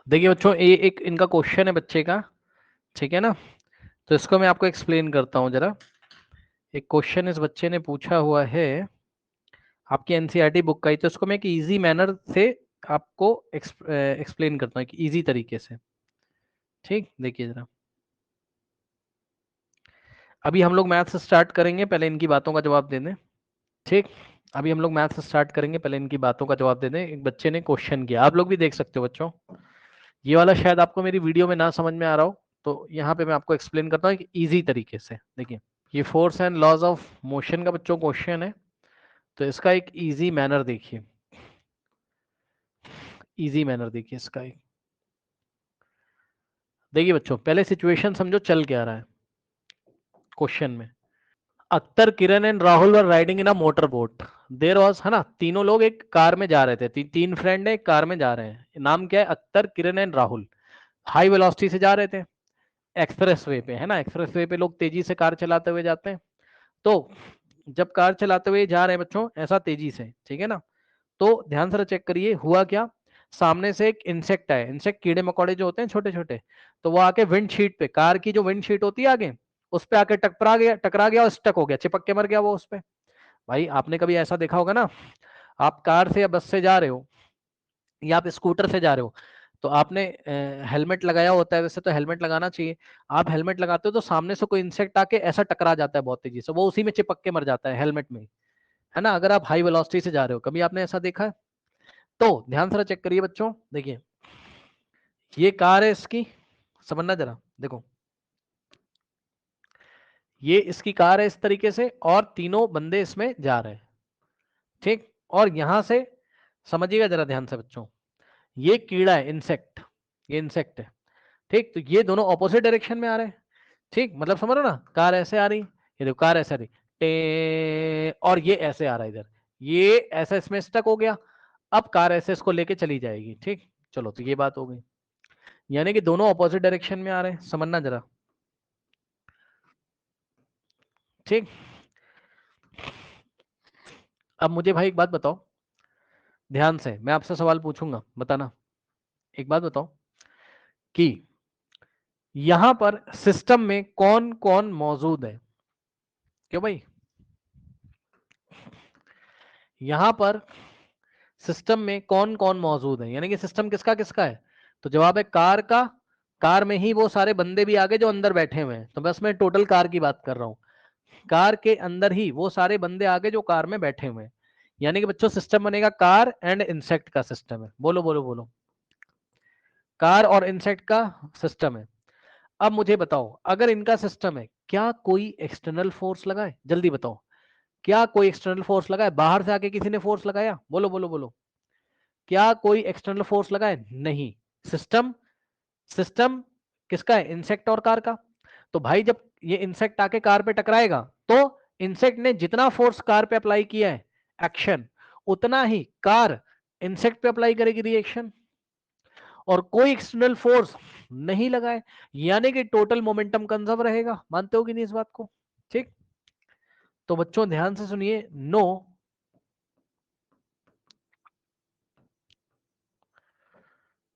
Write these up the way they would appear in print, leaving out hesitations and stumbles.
देखिए बच्चों, ये एक इनका क्वेश्चन है बच्चे का, ठीक है ना। तो इसको मैं आपको एक्सप्लेन करता हूँ जरा। एक क्वेश्चन इस बच्चे ने पूछा हुआ है आपकी एनसीईआरटी बुक का ही, तो इसको मैं एक इजी मैनर से आपको एक्सप्लेन करता हूँ, एक इजी तरीके से। ठीक, देखिए जरा। अभी हम लोग मैथ्स स्टार्ट करेंगे, पहले इनकी बातों का जवाब दे दें। ठीक, अभी हम लोग मैथ्स स्टार्ट करेंगे, पहले इनकी बातों का जवाब दे दें। एक बच्चे ने क्वेश्चन किया, आप लोग भी देख सकते हो बच्चों। ये वाला शायद आपको मेरी वीडियो में ना समझ में आ रहा हो, तो यहाँ पे मैं आपको एक्सप्लेन करता हूँ एक इजी तरीके से। देखिए, ये force and laws of motion का बच्चों क्वेश्चन है, तो इसका एक इजी मैनर देखिए। इजी मैनर देखिए इसका एक। देखिए बच्चों, पहले सिचुएशन समझो चल क्या रहा है क्वेश्चन में। Akhtar, Kiran and Rahul were riding in a motor boat. There was, है ना, तीनों लोग एक कार में जा रहे थे। तीन फ्रेंड है, एक कार में जा रहे हैं। नाम क्या है? Akhtar, Kiran and Rahul. High velocity से जा रहे थे एक्सप्रेस वे पे, है ना। एक्सप्रेस वे पे लोग तेजी से कार चलाते हुए जाते हैं। तो जब कार चलाते हुए जा रहे हैं बच्चों ऐसा तेजी से, ठीक है ना, तो ध्यान से चेक करिए हुआ क्या। सामने से एक इंसेक्ट आए, इंसेक्ट कीड़े मकोड़े जो होते हैं छोटे छोटे, तो वो आके विंड शीट पे, कार की जो विंड शीट होती है आगे, उस पे आके टकरा गया और स्टक हो गया, चिपक के मर गया वो उस पे। भाई आपने कभी ऐसा देखा होगा ना, आप कार से या बस से जा रहे हो या आप स्कूटर से जा रहे हो, तो आपने हेलमेट लगाया होता है, वैसे तो हेलमेट लगाना चाहिए। आप हेलमेट लगाते हो तो सामने से कोई इंसेक्ट आके ऐसा टकरा जाता है बहुत तेजी से, वो उसी में चिपक के मर जाता है हेलमेट में ही, है ना। अगर आप हाई वेलोसिटी से जा रहे हो, कभी आपने ऐसा देखा है? तो ध्यान से चेक करिए बच्चों, देखिए ये कार है इसकी, समझना जरा, देखो ये इसकी कार है इस तरीके से, और तीनों बंदे इसमें जा रहे हैं। ठीक, और यहां से समझिएगा जरा ध्यान से बच्चों, ये कीड़ा है इंसेक्ट, ये इंसेक्ट है। ठीक, तो ये दोनों ऑपोजिट डायरेक्शन में आ रहे हैं। ठीक, मतलब समझ रहे हो ना, कार ऐसे आ रही, ये देखो कार ऐसे आ रही, और ये ऐसे आ रहा है इधर, ये ऐसा इसमें स्टक हो गया। अब कार ऐसे इसको लेके चली जाएगी। ठीक, चलो तो ये बात हो गई, यानी कि दोनों ऑपोजिट डायरेक्शन में आ रहे हैं, समझना जरा। ठीक, अब मुझे भाई एक बात बताओ, ध्यान से मैं आपसे सवाल पूछूंगा, बताना। एक बात बताओ कि यहां पर सिस्टम में कौन कौन मौजूद है? क्यों भाई, यहां पर सिस्टम में कौन कौन मौजूद है, यानी कि सिस्टम किसका किसका है? तो जवाब है कार का। कार में ही वो सारे बंदे भी आगे जो अंदर बैठे हुए हैं, तो बस मैं टोटल कार की बात कर रहा हूं। कार के अंदर ही वो सारे बंदे आगे जो कार में बैठे हुए हैं, यानी कि बच्चों सिस्टम बनेगा कार एंड इंसेक्ट का सिस्टम है। बोलो बोलो बोलो, कार और इंसेक्ट का सिस्टम है। अब मुझे बताओ, अगर इनका सिस्टम है, क्या कोई एक्सटर्नल फोर्स लगा है? जल्दी बताओ, क्या कोई एक्सटर्नल फोर्स लगा है? बाहर से आके किसी ने फोर्स लगाया? बोलो बोलो बोलो, क्या कोई एक्सटर्नल फोर्स लगा है? नहीं। सिस्टम, सिस्टम किसका है? इंसेक्ट और कार का। तो भाई जब ये इंसेक्ट आके कार पे टकराएगा, तो इंसेक्ट ने जितना फोर्स कार पे अप्लाई किया है एक्शन, उतना ही कार इंसेक्ट पे अप्लाई करेगी रिएक्शन, और कोई एक्सटर्नल फोर्स नहीं लगाए, यानी कि टोटल मोमेंटम कंजर्व रहेगा। मानते हो कि नहीं इस बात को? ठीक, तो बच्चों ध्यान से सुनिए, नो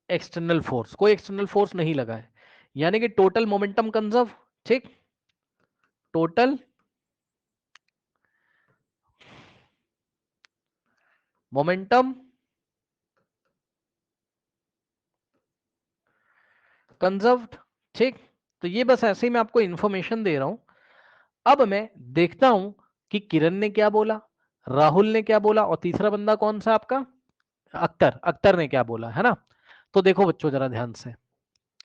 एक्सटर्नल फोर्स, कोई एक्सटर्नल फोर्स नहीं लगा है, यानी कि टोटल मोमेंटम कंजर्व। ठीक, टोटल मोमेंटम कंजर्व्ड। ठीक, तो ये बस ऐसे ही मैं आपको इंफॉर्मेशन दे रहा हूं। अब मैं देखता हूं कि किरण ने क्या बोला, राहुल ने क्या बोला, और तीसरा बंदा कौन सा आपका? अख्तर, अख्तर ने क्या बोला, है ना। तो देखो बच्चों जरा ध्यान से,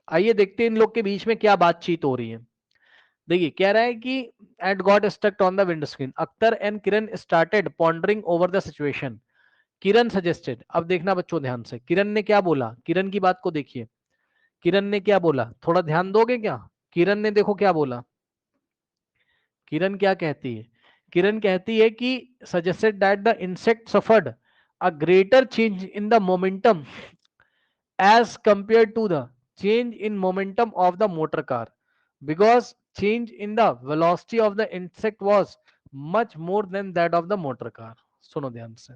आइए देखते हैं इन लोग के बीच में क्या बातचीत हो रही है। देखिए कह रहा है कि it got stuck on the windscreen, Akhtar and Kiran started pondering over the situation. Kiran suggested, अब देखना बच्चों ध्यान से, किरण ने क्या बोला, किरण की बात को देखिए। किरण ने क्या बोला, थोड़ा ध्यान दोगे क्या? किरण ने देखो क्या बोला, किरण क्या कहती है? किरण कहती है कि suggested that the insect suffered a greater change in the momentum as compared to the change in momentum of the motor car, because change in the velocity of the insect was much more than that of the motor car. सुनो ध्यान से,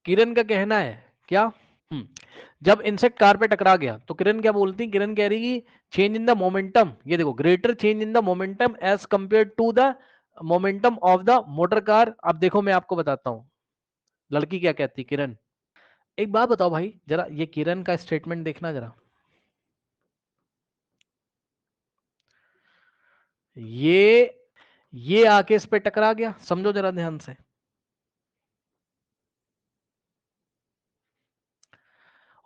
किरण का कहना है क्या, जब insect car पे टकरा गया तो किरण क्या बोलती, किरण कह रही कि चेंज इन द मोमेंटम, ये देखो, greater change in the momentum as compare to the momentum of the motor car. अब देखो मैं आपको बताता हूं लड़की क्या कहती, किरण। एक बात बताओ भाई जरा, ये किरण का स्टेटमेंट देखना जरा, ये आके इस पे टकरा गया, समझो जरा ध्यान से,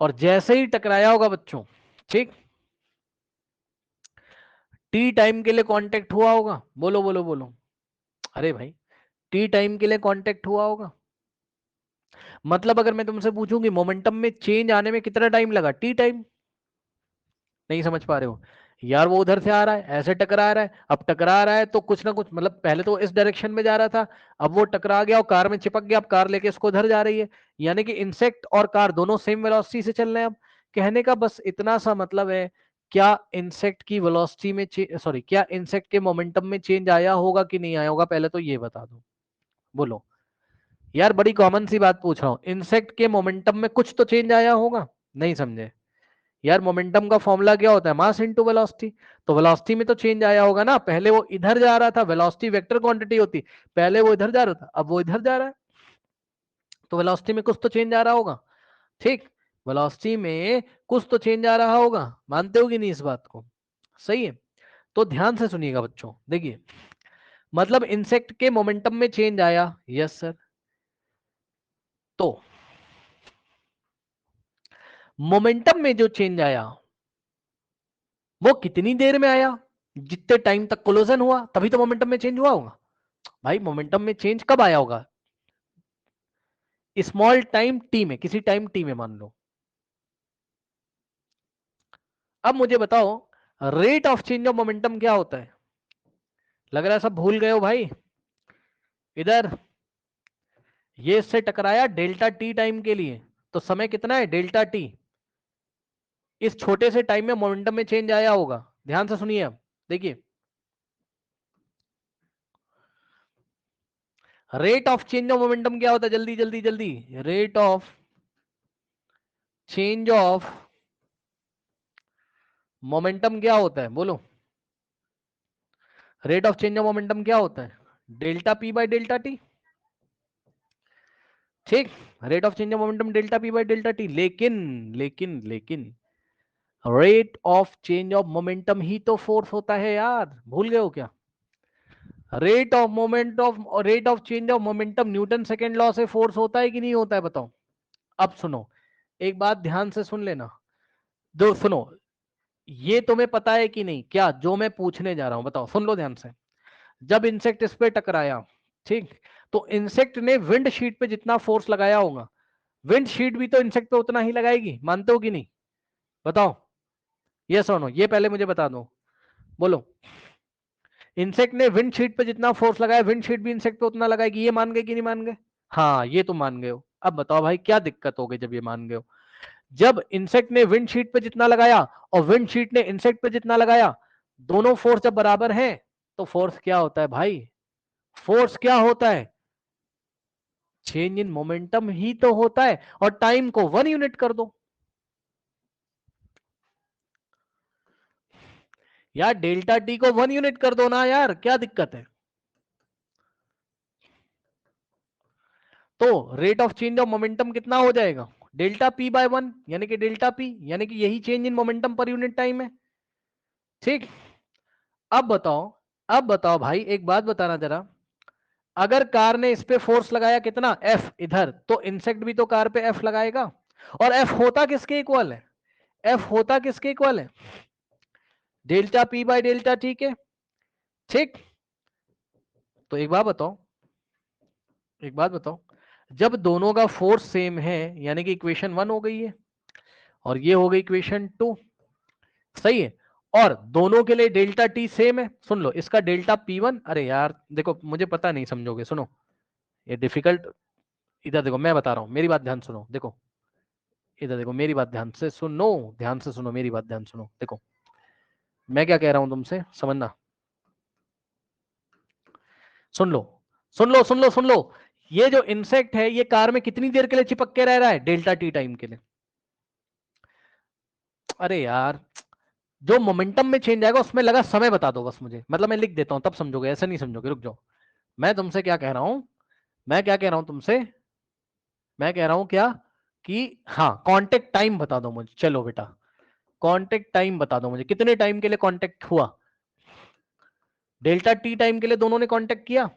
और जैसे ही टकराया होगा बच्चों, ठीक, टी टाइम के लिए कांटेक्ट हुआ होगा, बोलो बोलो बोलो, अरे भाई टी टाइम के लिए कांटेक्ट हुआ होगा, मतलब अगर मैं तुमसे पूछूं कि मोमेंटम में चेंज आने में कितना टाइम लगा, टी टाइम, नहीं समझ पा रहे हो यार, वो उधर से आ रहा है, ऐसे टकरा रहा है, अब टकरा रहा है तो कुछ ना कुछ, मतलब पहले तो इस डायरेक्शन में जा रहा था, अब वो टकरा गया और कार में चिपक गया, अब कार लेके इसको उधर जा रही है, यानी कि इंसेक्ट और कार दोनों सेम वेलोसिटी से चल रहे हैं। अब कहने का बस इतना सा मतलब है, क्या इंसेक्ट की वेलोसिटी में सॉरी, क्या इंसेक्ट के मोमेंटम में चेंज आया होगा कि नहीं आया होगा, पहले तो ये बता दो, बोलो यार, बड़ी कॉमन सी बात पूछ रहा हूं, इंसेक्ट के मोमेंटम में कुछ तो चेंज आया होगा, नहीं समझे यार, मोमेंटम का फॉर्मूला क्या होता है, मास इनटू वेलोसिटी, तो वेलोसिटी में तो चेंज आया होगा ना, पहले वो इधर जा रहा था, वेलोसिटी वेक्टर क्वांटिटी होती, पहले वो इधर जा रहा था, अब वो इधर जा रहा है, तो वेलोसिटी में कुछ तो चेंज आ रहा होगा, ठीक, वेलोसिटी में कुछ तो चेंज आ रहा होगा, मानते हो कि नहीं इस बात को, सही है। तो ध्यान से सुनिएगा बच्चों, देखिए, मतलब इंसेक्ट के मोमेंटम में चेंज आया, यस सर, तो मोमेंटम में जो चेंज आया वो कितनी देर में आया, जितने टाइम तक कोलोजन हुआ तभी तो मोमेंटम में चेंज हुआ होगा, भाई मोमेंटम में चेंज कब आया होगा, स्मॉल टाइम टी में, किसी टाइम टी में मान लो। अब मुझे बताओ rate of change of momentum क्या होता है, लग रहा है सब भूल गए हो भाई, इधर ये इससे टकराया डेल्टा टी टाइम के लिए, तो समय कितना है डेल्टा टी, इस छोटे से टाइम में मोमेंटम में चेंज आया होगा, ध्यान से सुनिए अब, देखिए rate of change of momentum क्या होता है, जल्दी जल्दी जल्दी, rate of change of momentum क्या होता है, बोलो, rate of change of momentum क्या होता है, delta P by delta T, ठीक, rate of change of momentum delta P by delta T, लेकिन लेकिन लेकिन rate of change of momentum ही तो फोर्स होता है यार, भूल गए हो क्या, rate of change of momentum Newton second law से फोर्स होता है कि नहीं होता है, बताओ। अब सुनो, एक बात ध्यान से सुन लेना, दो सुनो, ये तुम्हें पता है कि नहीं, क्या जो मैं पूछने जा रहा हूं बताओ, सुन लो ध्यान से, जब इंसेक्ट इस पे टकराया, ठीक, तो इंसेक्ट ने विंड शीट पे जितना फोर्स लगाया होगा, विंड शीट भी तो इंसेक्ट पे उतना ही लगाएगी, मानते हो कि नहीं, बताओ, ये सुनो, ये पहले मुझे बता दो, बोलो, इंसेक्ट ने विंड शीट पे जितना फोर्स लगाया, विंड शीट भी इंसेक्ट पे उतना लगाएगी, ये मान गए कि नहीं मान गए, हाँ ये तो मान गए हो, अब बताओ भाई क्या दिक्कत हो गई जब ये मान गए हो, जब इंसेक्ट ने विंड शीट पे जितना लगाया और विंड शीट ने इंसेक्ट पे जितना लगाया, दोनों फोर्स जब बराबर हैं तो फोर्स क्या होता है भाई, फोर्स क्या होता है, चेंज इन मोमेंटम ही तो होता है, और टाइम को 1 यूनिट कर दो, यार डेल्टा टी को 1 यूनिट कर दो ना यार, क्या दिक्कत है, तो rate of change of momentum कितना हो जाएगा, डेल्टा पी बाय 1, यानी कि डेल्टा पी, यानी कि यही change in momentum per unit time है, ठीक। अब बताओ, अब बताओ भाई, एक बात बताना जरा, अगर कार ने इस पे फोर्स लगाया कितना, एफ, इधर, तो इंसेक्ट भी तो कार पे एफ लगाएगा, और एफ होता किसके इक्वल है, एफ होता किसके इक्वल है, delta P by delta T के, ठीक। तो एक बात बताओ, एक बात बताओ, जब दोनों का फोर्स सेम है, यानी कि इक्वेशन 1 हो गई है, और ये हो गई इक्वेशन 2, सही है, और दोनों के लिए डेल्टा टी सेम है, सुन लो, इसका डेल्टा P1, अरे यार देखो मुझे पता नहीं समझोगे, सुनो ये डिफिकल्ट, इधर देखो मैं बता रहा हूं, मेरी बात ध्यान सुनो, देखो इधर देखो, मेरी बात ध्यान से सुनो, ध्यान से सुनो, मेरी बात ध्यान सुनो, देखो मैं क्या कह रहा हूं तुमसे समझना, सुन लो सुन लो सुन लो सुन लो, ये जो इंसेक्ट है ये कार में कितनी देर के लिए चिपक के रह रहा है? डेल्टा टी टाइम के लिए। अरे यार, जो मोमेंटम में चेंज आएगा उसमें लगा समय बता दो बस मुझे, मतलब मैं लिख देता हूं तब समझोगे, ऐसा नहीं समझोगे। रुक जाओ, मैं तुमसे क्या कह रहा हूं, मैं क्या कह रहा हूं तुमसे, मैं कह रहा हूं क्या कि हाँ कांटेक्ट टाइम बता दो मुझे। चलो बेटा, कांटेक्ट टाइम बता दो मुझे, कितने टाइम के लिए कांटेक्ट हुआ? डेल्टा टी टाइम के लिए दोनों ने कांटेक्ट किया।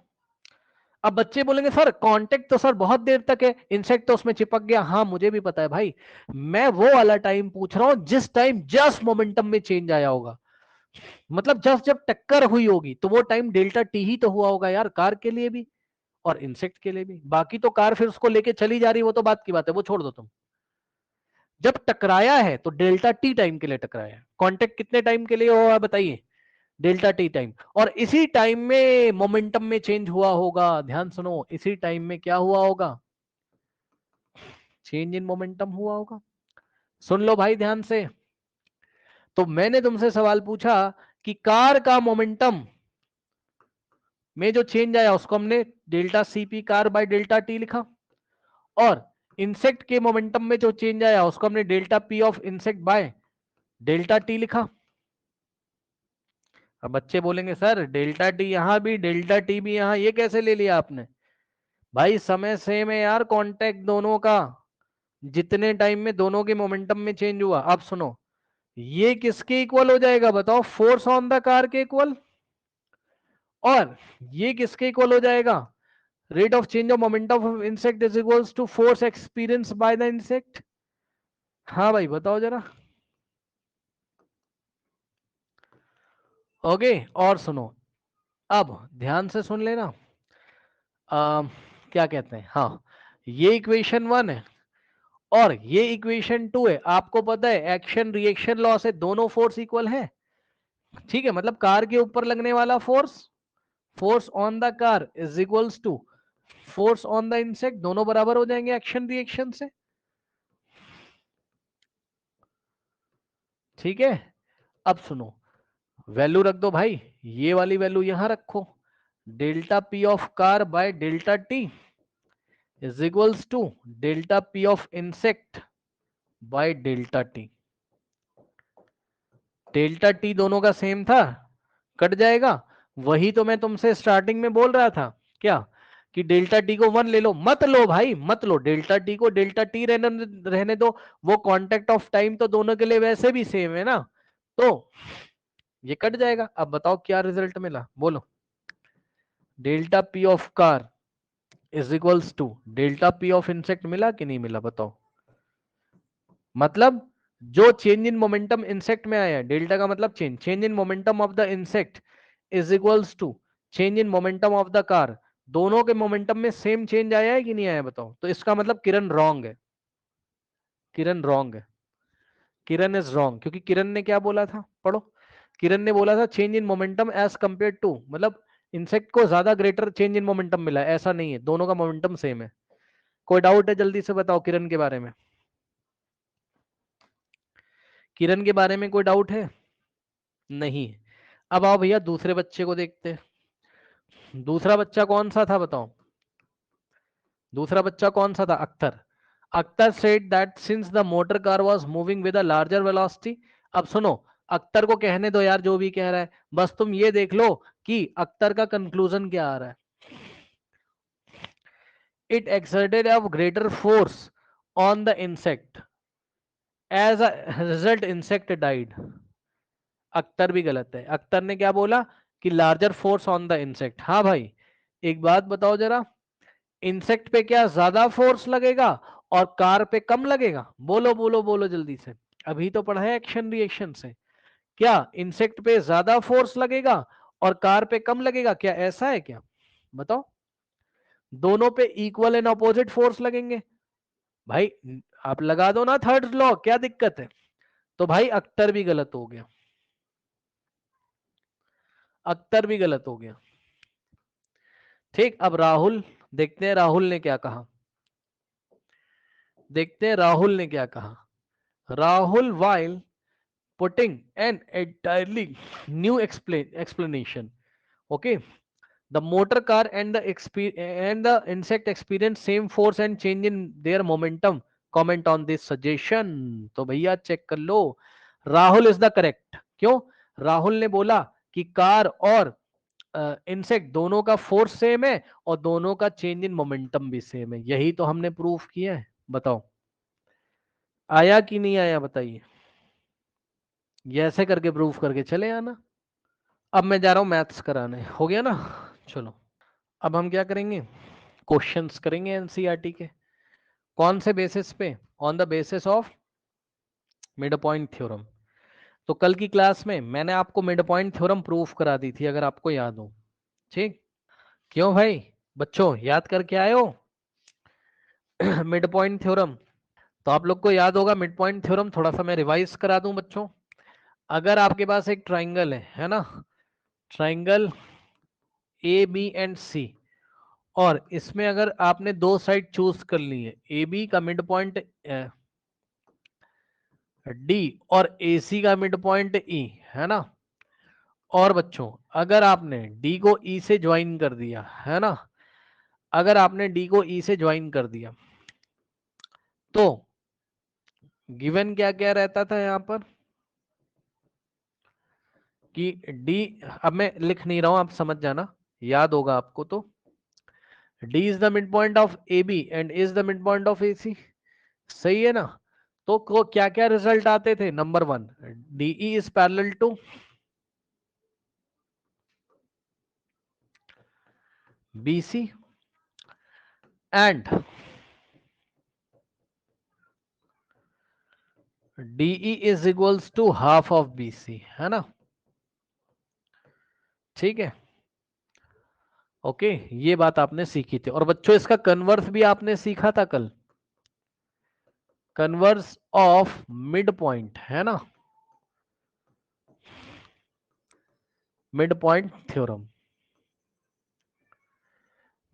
अब बच्चे बोलेंगे सर कांटेक्ट तो सर बहुत देर तक है, इंसेक्ट तो उसमें चिपक गया। हाँ मुझे भी पता है भाई, मैं वो वाला टाइम पूछ रहा हूं जिस टाइम जस्ट मोमेंटम में चेंज आया होगा। मतलब जस्ट जब टक्कर हुई होगी तो वो टाइम डेल्टा टी ही तो हुआ होगा यार, कार के लिए भी और इंसेक्ट के लिए भी। बाकी तो कार फिर उसको लेके चली जा रही, वो तो बात की बात है, वो छोड़ दो तुम। जब टकराया है तो डेल्टा टी टाइम के लिए टकराया है। कांटेक्ट कितने टाइम के लिए हुआ बताइए? Delta T time. और इसी टाइम में मोमेंटम में चेंज हुआ होगा। ध्यान सुनो, इसी टाइम में क्या हुआ होगा? चेंज इन मोमेंटम हुआ होगा। सुन लो भाई ध्यान से। तो मैंने तुमसे सवाल पूछा कि कार का मोमेंटम में जो चेंज आया उसको हमने delta CP car by delta T लिखा, और इंसेक्ट के मोमेंटम में जो चेंज आया उसको हमने delta P of insect by delta T लिखा। अब बच्चे बोलेंगे सर डेल्टा टी यहां भी डेल्टा टी भी यहां, ये कैसे ले लिया आपने? भाई समय सेम है यार, कांटेक्ट दोनों का, जितने टाइम में दोनों के मोमेंटम में चेंज हुआ। अब सुनो, ये किसके इक्वल हो जाएगा बताओ? फोर्स ऑन द कार के इक्वल। और ये किसके इक्वल हो जाएगा? Rate of change of momentum of insect is equals to force experience by the insect. हाँ भाई बताओ जरा। ओके, और सुनो, अब ध्यान से सुन लेना। क्या कहते हैं, हाँ ये इक्वेशन वन है और ये इक्वेशन टू है। आपको पता है एक्शन रिएक्शन लॉ से दोनों फोर्स इक्वल है। ठीक है, मतलब कार के ऊपर लगने वाला force, force on the car is equals to force on the insect, दोनों बराबर हो जाएंगे एक्शन रिएक्शन से। ठीक है, अब सुनो, वैल्यू रख दो भाई, ये वाली वैल्यू यहां रखो, delta P of car by delta T is equals to delta P of insect by delta T. Delta T दोनों का सेम था, कट जाएगा। वही तो मैं तुमसे स्टार्टिंग में बोल रहा था, क्या कि डेल्टा टी को वन ले लो, मत लो भाई मत लो, डेल्टा टी को डेल्टा टी रहने दो। वो कांटेक्ट ऑफ टाइम तो दोनों के लिए वैसे भी सेम है ना, तो ये कट जाएगा। अब बताओ क्या रिजल्ट मिला, बोलो। Delta P of car is equals to delta P of insect, मिला कि नहीं मिला बताओ? मतलब जो चेंज इन मोमेंटम इंसेक्ट में आया है, डेल्टा का मतलब change, change in momentum of the insect is equals to change in momentum of the car. दोनों के मोमेंटम में सेम चेंज आया है कि नहीं आया बताओ? तो इसका मतलब किरण रॉन्ग है, किरण रॉन्ग है, किरण इज रॉन्ग। क्योंकि किरण ने क्या बोला था, पढ़ो। किरण ने बोला था change in momentum as compare to, मतलब इंसेक्ट को ज्यादा ग्रेटर चेंज इन मोमेंटम मिला है, ऐसा नहीं है, दोनों का मोमेंटम सेम है। कोई डाउट है जल्दी से बताओ किरण के बारे में? किरण के बारे में कोई डाउट है? नहीं। अब आओ भैया दूसरे बच्चे को देखते हैं। दूसरा बच्चा कौन सा था बताओ? दूसरा बच्चा कौन सा था? Akhtar. Akhtar said that since the motor car was moving with a larger velocity. अब सुनो, अख्तर को कहने दो यार जो भी कह रहा है, बस तुम ये देख लो कि अख्तर का कंक्लूजन क्या आ रहा है। It exerted a greater force on the insect, as a result insect died. Akhtar भी गलत है। अख्तर ने क्या बोला कि larger force on the insect. हाँ भाई, एक बात बताओ जरा, इंसेक्ट पे क्या ज्यादा फोर्स लगेगा और कार पे कम लगेगा? बोलो बोलो बोलो जल्दी से। अभी तो पढ़ा है एक्शन रिएक्शन से, क्या इंसेक्ट पे ज्यादा फोर्स लगेगा और कार पे कम लगेगा? क्या ऐसा है क्या बताओ? दोनों पे इक्वल एंड अपोजिट फोर्स लगेंगे भाई। आप लगा दो ना थर्ड लॉ, क्या दिक्कत है? तो भाई अख्तर भी गलत हो गया, अख्तर भी गलत हो गया। ठीक, अब राहुल, देखते हैं राहुल ने क्या कहा, देखते हैं राहुल ने क्या कहा। Rahul while putting an entirely new explanation, okay, The motor car and the insect experience same force and change in their momentum. Comment on this suggestion. तो भैया चेक कर लो, राहुल इज द करेक्ट. क्यों? राहुल ने बोला कि कार और इंसेक्ट दोनों का फोर्स सेम है और दोनों का चेंज इन मोमेंटम भी सेम है. यही तो हमने प्रूफ किया है. बताओ आया कि नहीं आया, बताइए. ये ऐसे करके प्रूफ करके चले आना. अब मैं जा रहा हूं मैथ्स कराने. हो गया ना? चलो अब हम क्या करेंगे, क्वेश्चंस करेंगे एनसीईआरटी के. कौन से बेसिस पे? On the basis of mid point theorem. तो कल की क्लास में मैंने आपको मिड पॉइंट थ्योरम प्रूफ करा दी थी, अगर आपको याद हो. ठीक. क्यों भाई बच्चों, याद करके आए हो मिड पॉइंट थ्योरम? तो आप लोग को याद होगा मिड पॉइंट थ्योरम. थोड़ा सा मैं रिवाइज करा दूं बच्चों. अगर आपके पास एक ट्राइंगल है ना, ट्राइंगल ए बी एंड सी, और इसमें अगर आपने दो साइड चूज कर ली है, ए बी का मिड पॉइंट डी और ए सी का मिड पॉइंट ई, है ना. और बच्चों अगर आपने डी को ई से ज्वाइन कर दिया, है ना, अगर आपने डी को ई से ज्वाइन कर दिया तो गिवन क्या क्या रहता था यहां पर कि डी, अब मैं लिख नहीं रहा हूं, आप समझ जाना, याद होगा आपको. तो D is the midpoint of A B and is the midpoint of A C. सही है ना. तो को क्या क्या रिजल्ट आते थे? Number one, DE is parallel to BC and DE is equals to half of BC, है ना. ठीक है. ओके, ये बात आपने सीखी थी. और बच्चों इसका कन्वर्स भी आपने सीखा था कल, कन्वर्स ऑफ मिड पॉइंट, है ना, mid point theorem.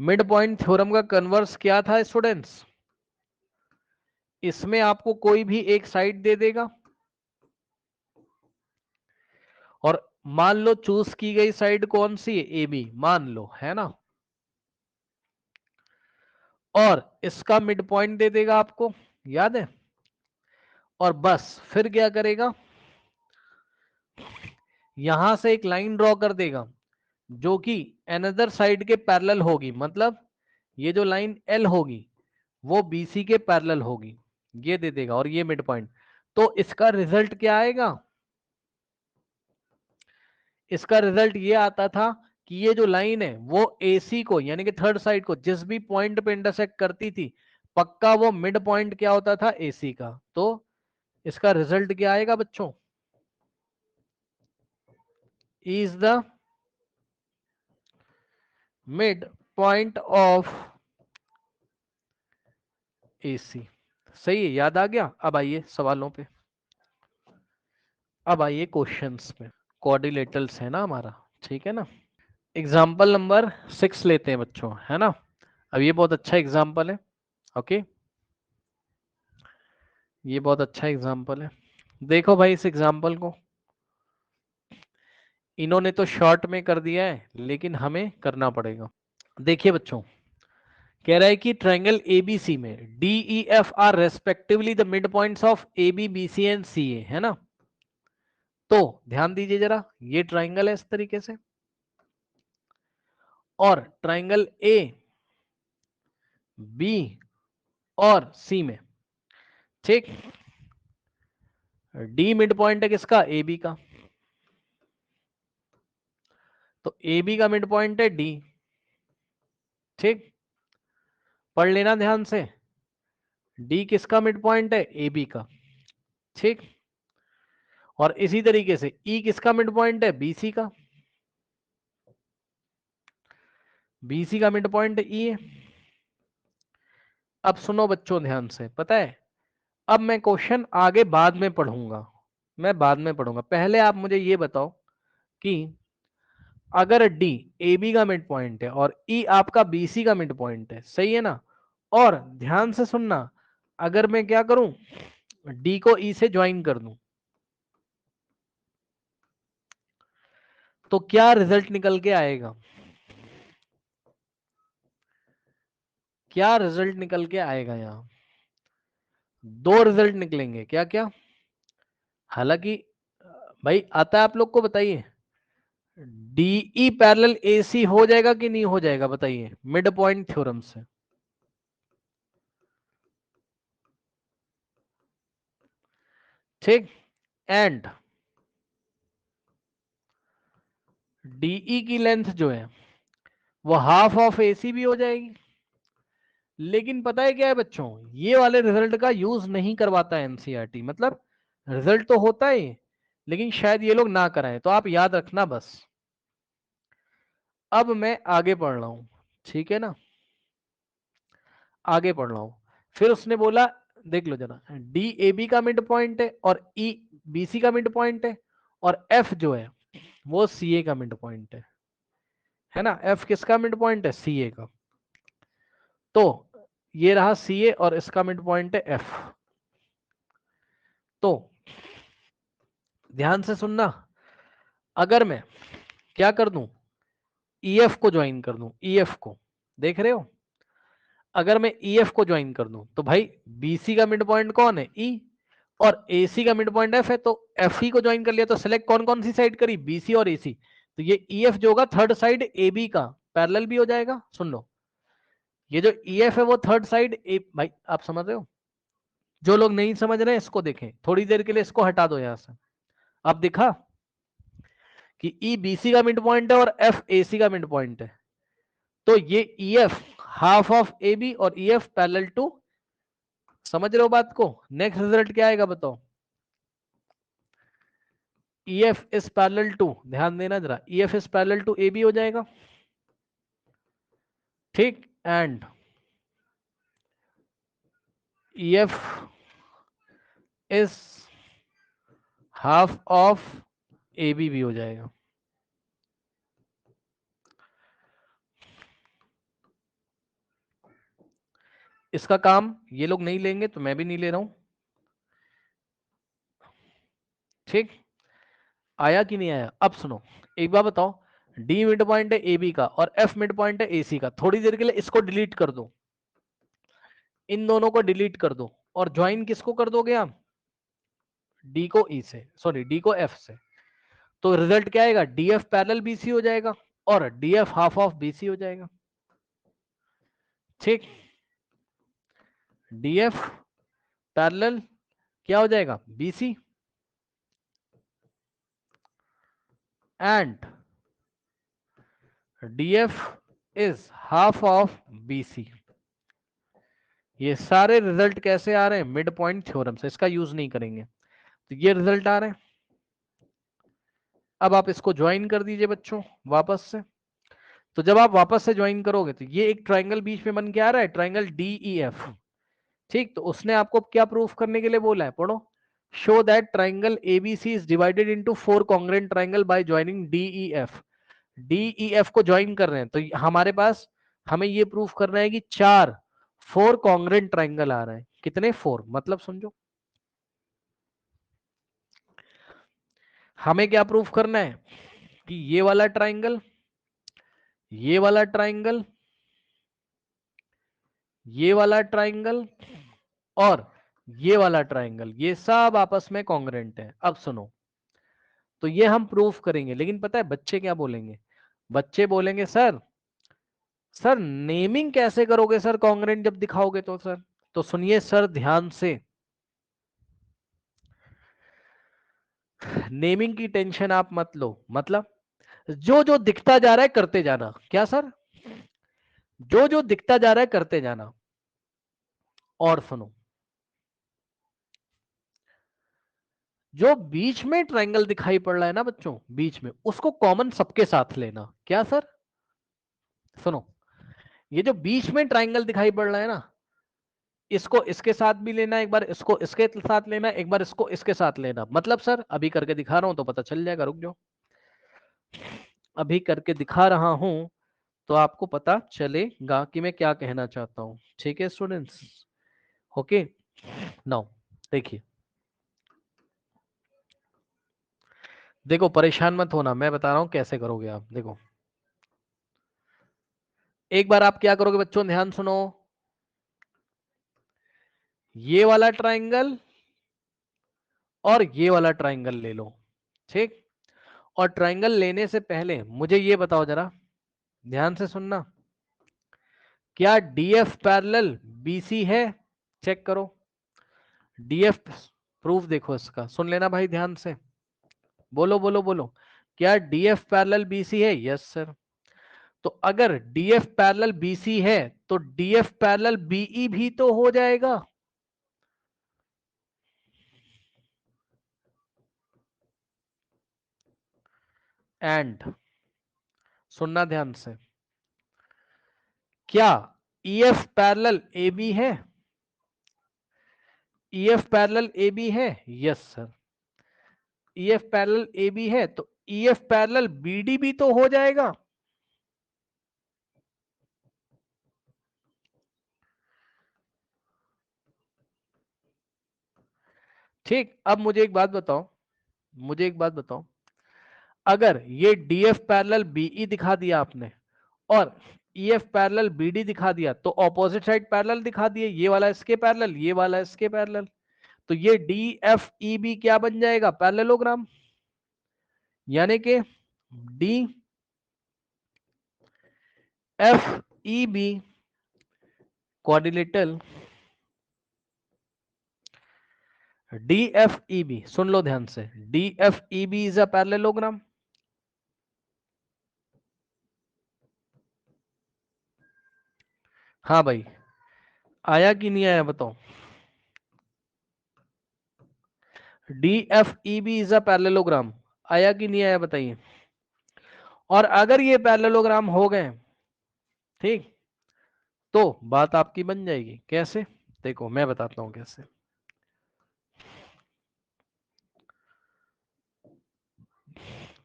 Mid point theorem का कन्वर्स क्या था स्टूडेंट्स? इसमें आपको कोई भी एक साइड दे देगा और मान लो चूज की गई साइड कौन सी है? ए बी मान लो, है ना. और इसका मिड पॉइंट दे देगा आपको, याद है. और बस फिर क्या करेगा, यहां से एक लाइन ड्रॉ कर देगा जो कि अनदर साइड के पैरेलल होगी. मतलब ये जो लाइन एल होगी वो बीसी के पैरेलल होगी, ये दे देगा, और ये मिड पॉइंट. तो इसका रिजल्ट क्या आएगा? इसका रिजल्ट ये आता था कि ये जो लाइन है वो एसी को, यानी कि थर्ड साइड को, जिस भी पॉइंट पे इंटरसेक्ट करती थी, पक्का वो मिड पॉइंट क्या होता था? एसी का. तो इसका रिजल्ट क्या आएगा बच्चों? Is the midpoint of AC. सही है, याद आ गया. अब आइए सवालों पे, अब आइए क्वेश्चंस पे. कोऑर्डिनेटर्स है ना हमारा, ठीक है ना. एग्जाम्पल नंबर 6 लेते हैं बच्चों, है ना. अब ये बहुत अच्छा एग्जाम्पल है. ओके, ये बहुत अच्छा एग्जाम्पल है. देखो भाई इस एग्जाम्पल को, इन्होंने तो शॉर्ट में कर दिया है लेकिन हमें करना पड़ेगा. देखिए बच्चों, कह रहा है कि ट्रायंगल एबीसी में D E F are respectively the midpoints of A B B C and C A, है ना. तो ध्यान दीजिए जरा, ये ट्रायंगल है इस तरीके से, और ट्रायंगल ए बी और सी में, ठीक, डी मिड पॉइंट है किसका? ए बी का. तो ए बी का मिड पॉइंट है डी. ठीक, पढ़ लेना ध्यान से. डी किसका मिड पॉइंट है? ए बी का. ठीक, और इसी तरीके से ई किसका मिड पॉइंट है? बीसी का. बीसी का मिड पॉइंट ई है. अब सुनो बच्चों ध्यान से, पता है अब मैं क्वेश्चन आगे बाद में पढ़ूंगा, मैं बाद में पढ़ूंगा. पहले आप मुझे ये बताओ कि अगर डी ए बी का मिड पॉइंट है और ई आपका बीसी का मिड पॉइंट है, सही है ना, और ध्यान से सुनना, अगर मैं क्या करूं, डी को ई से ज्वाइन कर दूं, तो क्या रिजल्ट निकल के आएगा? क्या रिजल्ट निकल के आएगा यहाँ? दो रिजल्ट निकलेंगे। क्या क्या? हालांकि भाई आता है आप लोग को, बताइए। डीई पैरेलल एसी हो जाएगा कि नहीं हो जाएगा, बताइए, मिड पॉइंट थ्योरम से। ठीक। एंड डीई की लेंथ जो है वो हाफ ऑफ एसी भी हो जाएगी। लेकिन पता है क्या है बच्चों, ये वाले रिजल्ट का यूज नहीं करवाता है एनसीईआरटी। मतलब रिजल्ट तो होता है लेकिन शायद ये लोग ना कराएं, तो आप याद रखना बस। अब मैं आगे पढ़ रहा हूं, ठीक है ना, आगे पढ़ रहा हूं। फिर उसने बोला, देख लो जरा, डी ए बी का मिड पॉइंट है और ई बी सी का मिड पॉइंट है, और एफ जो है वो सी ए का मिड पॉइंट है ना। एफ किसका मिड पॉइंट है? सी ए का। तो ये रहा सी ए और इसका मिड पॉइंट है एफ। तो ध्यान से सुनना, अगर मैं क्या कर दूं, ईएफ को ज्वाइन कर दूं, ईएफ को, देख रहे हो, अगर मैं ईएफ को ज्वाइन कर दूं तो भाई बीसी का मिड पॉइंट कौन है? ई, और एसी का मिड पॉइंट एफ है, तो एफ ई को ज्वाइन कर लिया। तो सिलेक्ट कौन कौन सी साइड करी? बीसी और एसी। तो ये ईएफ जो होगा थर्ड साइड ए बी का पैरेलल भी हो जाएगा। सुन लो, ये जो ईएफ है वो थर्ड साइड ए, भाई आप समझ रहे हो? जो लोग नहीं समझ रहे हैं इसको देखें, थोड़ी देर के लिए इसको हटा दो यहां से। अब दिखा कि ई बीसी का मिड पॉइंट है और एफ एसी का मिड पॉइंट है। तो ये EF half of A B और ईएफ पैरेलल टू, समझ रहे हो बात को? नेक्स्ट रिजल्ट क्या आएगा बताओ? EF इज पैरेलल टू, ध्यान देना जरा, EF is parallel to AB हो जाएगा। ठीक। And EF is half of AB भी हो जाएगा। इसका काम ये लोग नहीं लेंगे तो मैं भी नहीं ले रहा हूं। ठीक, आया कि नहीं आया? अब सुनो, एक बार बताओ, डी मिड पॉइंट है AB का और F मिड पॉइंट है AC का। थोड़ी देर के लिए इसको डिलीट कर दो, इन दोनों को डिलीट कर दो, और ज्वाइन किसको कर दोगे आप? D को E से, सॉरी D को F से। तो रिजल्ट क्या आएगा? DF पैरेलल BC हो जाएगा और DF हाफ ऑफ BC हो जाएगा। ठीक, DF पैरेलल क्या हो जाएगा? BC and DF is half of BC। ये सारे रिजल्ट कैसे आ रहे हैं? मिड पॉइंट थ्योरम से, इसका यूज नहीं करेंगे। तो ये रिजल्ट आ रहे हैं। अब आप इसको ज्वाइन कर दीजिए बच्चों वापस से। तो जब आप वापस से ज्वाइन करोगे तो ये एक ट्राइंगल बीच में बन के आ रहा है, ट्राइंगल DEF। ठीक, तो उसने आपको क्या प्रूफ करने के लिए बोला है? पढ़ो, show that triangle ABC is divided into 4 congruent triangle by joining DEF। DEF को ज्वाइन कर रहे हैं तो हमारे पास, हमें ये प्रूफ करना है कि 4 कॉन्ग्रुएंट ट्राइंगल आ रहे हैं। कितने? 4। मतलब समझो, हमें क्या प्रूफ करना है कि ये वाला ट्राइंगल, ये वाला ट्राइंगल, ये वाला ट्राइंगल और ये वाला ट्राइंगल, ये सब आपस में कॉन्ग्रुएंट है। अब सुनो, तो ये हम प्रूफ करेंगे, लेकिन पता है बच्चे क्या बोलेंगे? बच्चे बोलेंगे सर, सर नेमिंग कैसे करोगे सर कॉन्ग्रुएंट जब दिखाओगे तो सर? तो सुनिए सर ध्यान से, नेमिंग की टेंशन आप मत लो। मतलब जो जो दिखता जा रहा है करते जाना। क्या सर? जो जो दिखता जा रहा है करते जाना। और सुनो, जो बीच में ट्रायंगल दिखाई पड़ रहा है ना बच्चों, बीच में, उसको कॉमन सबके साथ लेना। क्या सर? सुनो, ये जो बीच में ट्रायंगल दिखाई पड़ रहा है ना, इसको इसके साथ भी लेना, एक बार इसको इसके साथ लेना, एक बार इसको इसके साथ लेना। मतलब सर अभी करके दिखा रहा हूं तो पता चल जाएगा, रुक जाओ, अभी करके दिखा रहा हूं तो आपको पता चलेगा कि मैं क्या कहना चाहता हूं। ठीक है स्टूडेंट्स, ओके। नाउ देखिए, देखो परेशान मत होना, मैं बता रहा हूं कैसे करोगे आप। देखो, एक बार आप क्या करोगे बच्चों, ध्यान सुनो, ये वाला ट्राइंगल और ये वाला ट्राइंगल ले लो, ठीक। और ट्राइंगल लेने से पहले मुझे ये बताओ जरा, ध्यान से सुनना, क्या डीएफ पैरेलल बीसी है? चेक करो डीएफ प्रूफ, देखो इसका, सुन लेना भाई ध्यान से, बोलो बोलो बोलो, क्या डीएफ पैरेलल बीसी है? Yes sir. तो अगर डीएफ पैरेलल बीसी है तो डीएफ पैरेलल बीई भी तो हो जाएगा। एंड सुनना ध्यान से, क्या ईएफ पैरेलल एबी है? ईएफ पैरेलल एबी है? Yes sir. EF parallel AB है तो ईएफ पैरेलल बीडी भी तो हो जाएगा। ठीक, अब मुझे एक बात बताओ, मुझे एक बात बताओ, अगर ये डीएफ पैरेलल बीई दिखा दिया आपने और ईएफ पैरेलल बीडी दिखा दिया तो ऑपोजिट साइड पैरेलल दिखा दिए, ये वाला इसके पैरेलल, ये वाला इसके पैरेलल, तो ये डीएफईबी क्या बन जाएगा? पैरेललोग्राम। यानी कि D F E B quadrilateral, D F E B सुन लो ध्यान से, डीएफईबी इज अ पैरेललोग्राम। हाँ भाई, आया कि नहीं आया बताओ? डीएफईबी इज अ पैरेललोग्राम, आया कि नहीं आया बताइए? और अगर ये पैरेललोग्राम हो गए, ठीक, तो बात आपकी बन जाएगी। कैसे? देखो मैं बताता हूं कैसे।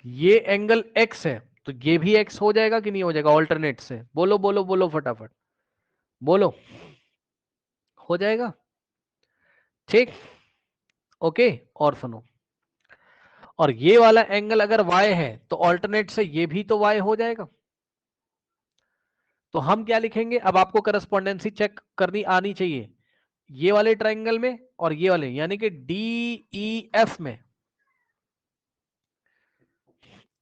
ये एंगल x है तो ये भी x हो जाएगा कि नहीं हो जाएगा? ऑल्टरनेट से बोलो बोलो बोलो फटाफट बोलो, हो जाएगा, ठीक। ओके, और सुनो, और ये वाला एंगल अगर y है तो ऑल्टरनेट से ये भी तो y हो जाएगा। तो हम क्या लिखेंगे? अब आपको करस्पॉन्डेंसी चेक करनी आनी चाहिए, ये वाले ट्राइंगल में और ये वाले, यानी कि डी ई एफ में,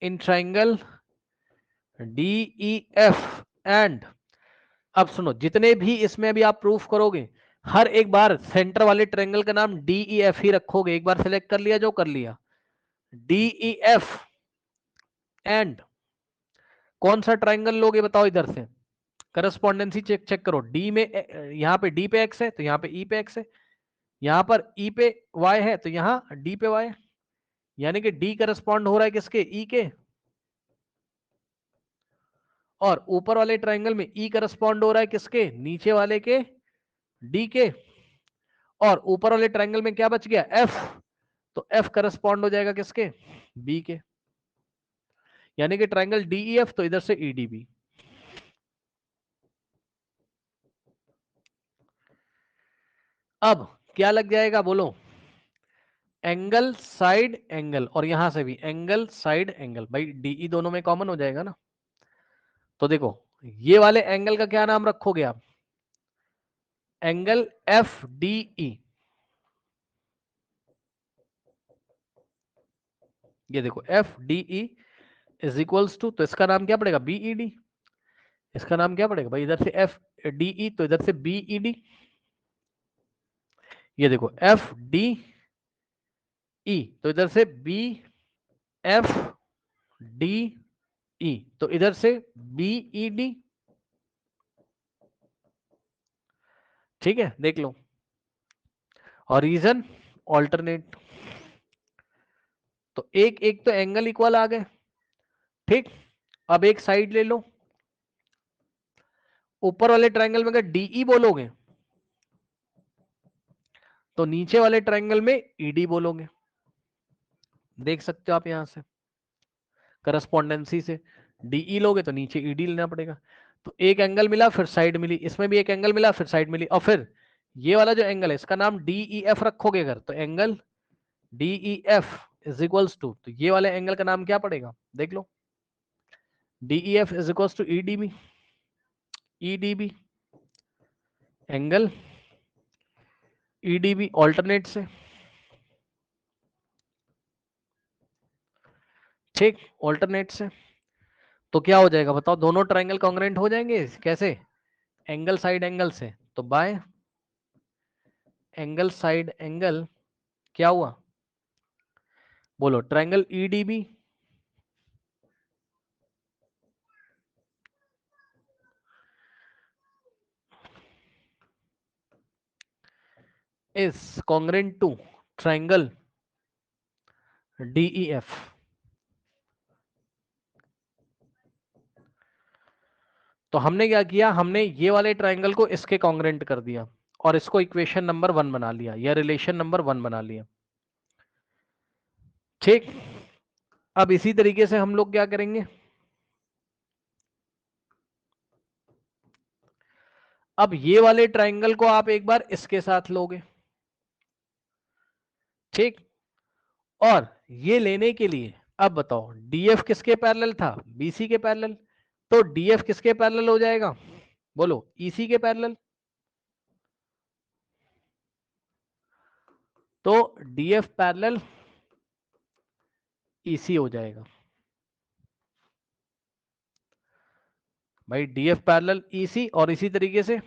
in triangle D E F and, अब सुनो, जितने भी इसमें अभी आप प्रूफ करोगे, हर एक बार सेंटर वाले ट्रायंगल का नाम डी ई एफ ही रखोगे। एक बार सेलेक्ट कर लिया जो कर लिया, डी ई एफ एंड कौन सा ट्रायंगल लोगे बताओ? इधर से करस्पॉन्डेंसी चेक चेक करो, डी में यहां पे डी पे एक्स है तो यहां पे ई पे एक्स है, यहां पर ई पे वाई है तो यहां डी पे वाई, यानी कि डी करस्पॉन्ड हो रहा है किसके? ई के। और ऊपर वाले ट्रायंगल में ई करस्पॉन्ड हो रहा है किसके? नीचे वाले के, डी के। और ऊपर वाले ट्रायंगल में क्या बच गया? एफ, तो एफ करस्पॉन्ड हो जाएगा किसके? बी के, यानी कि ट्रायंगल डीईएफ तो इधर से ईडीबी। अब क्या लग जाएगा बोलो? एंगल साइड एंगल, और यहां से भी एंगल साइड एंगल, भाई डीई दोनों में कॉमन हो जाएगा ना। तो देखो, ये वाले एंगल का क्या नाम रखोगे आप? Angle F D E. ये देखो F D E is equals to, तो इसका नाम क्या पड़ेगा? BE D. इसका नाम क्या पड़ेगा भाई? इधर से एफ डी ई तो इधर से बीई डी। ये देखो एफ डी ई तो इधर से बी एफ डी ई तो इधर से बीई डी। ठीक है, देख लो। और रीजन ऑल्टरनेट, तो एक एक तो एंगल इक्वल आ गए, ठीक। अब एक साइड ले लो, ऊपर वाले ट्रायंगल में अगर डीई बोलोगे तो नीचे वाले ट्रायंगल में ईडी बोलोगे। देख सकते हो आप यहां से करस्पॉन्डेंसी से, डीई लोगे तो नीचे ईडी लेना पड़ेगा। तो एक एंगल मिला फिर साइड मिली, इसमें भी एक एंगल मिला फिर साइड मिली, और फिर ये वाला जो एंगल है इसका नाम डीई एफ रखोगे अगर, तो angle D E F is equals to, तो ये वाले एंगल का नाम क्या पड़ेगा? देख लो, D E F is equals to E D B, E D B angle E D B alternate से, ठीक, ऑल्टरनेट से। तो क्या हो जाएगा बताओ, दोनों ट्रायंगल कॉन्ग्रुएंट हो जाएंगे कैसे, एंगल साइड एंगल से। तो बाय एंगल साइड एंगल क्या हुआ, बोलो, triangle EDB is congruent to triangle DEF. तो हमने क्या किया, हमने ये वाले ट्रायंगल को इसके कॉन्ग्रुएंट कर दिया और इसको इक्वेशन नंबर 1 बना लिया या रिलेशन नंबर 1 बना लिया, ठीक। अब इसी तरीके से हम लोग क्या करेंगे, अब ये वाले ट्रायंगल को आप एक बार इसके साथ लोगे, ठीक। और ये लेने के लिए अब बताओ डीएफ किसके पैरेलल था, बीसी के पैरेलल। तो डीएफ किसके पैरेलल हो जाएगा, बोलो, ईसी के पैरेलल। तो डीएफ पैरेलल ईसी हो जाएगा भाई, डीएफ पैरेलल ईसी। और इसी तरीके से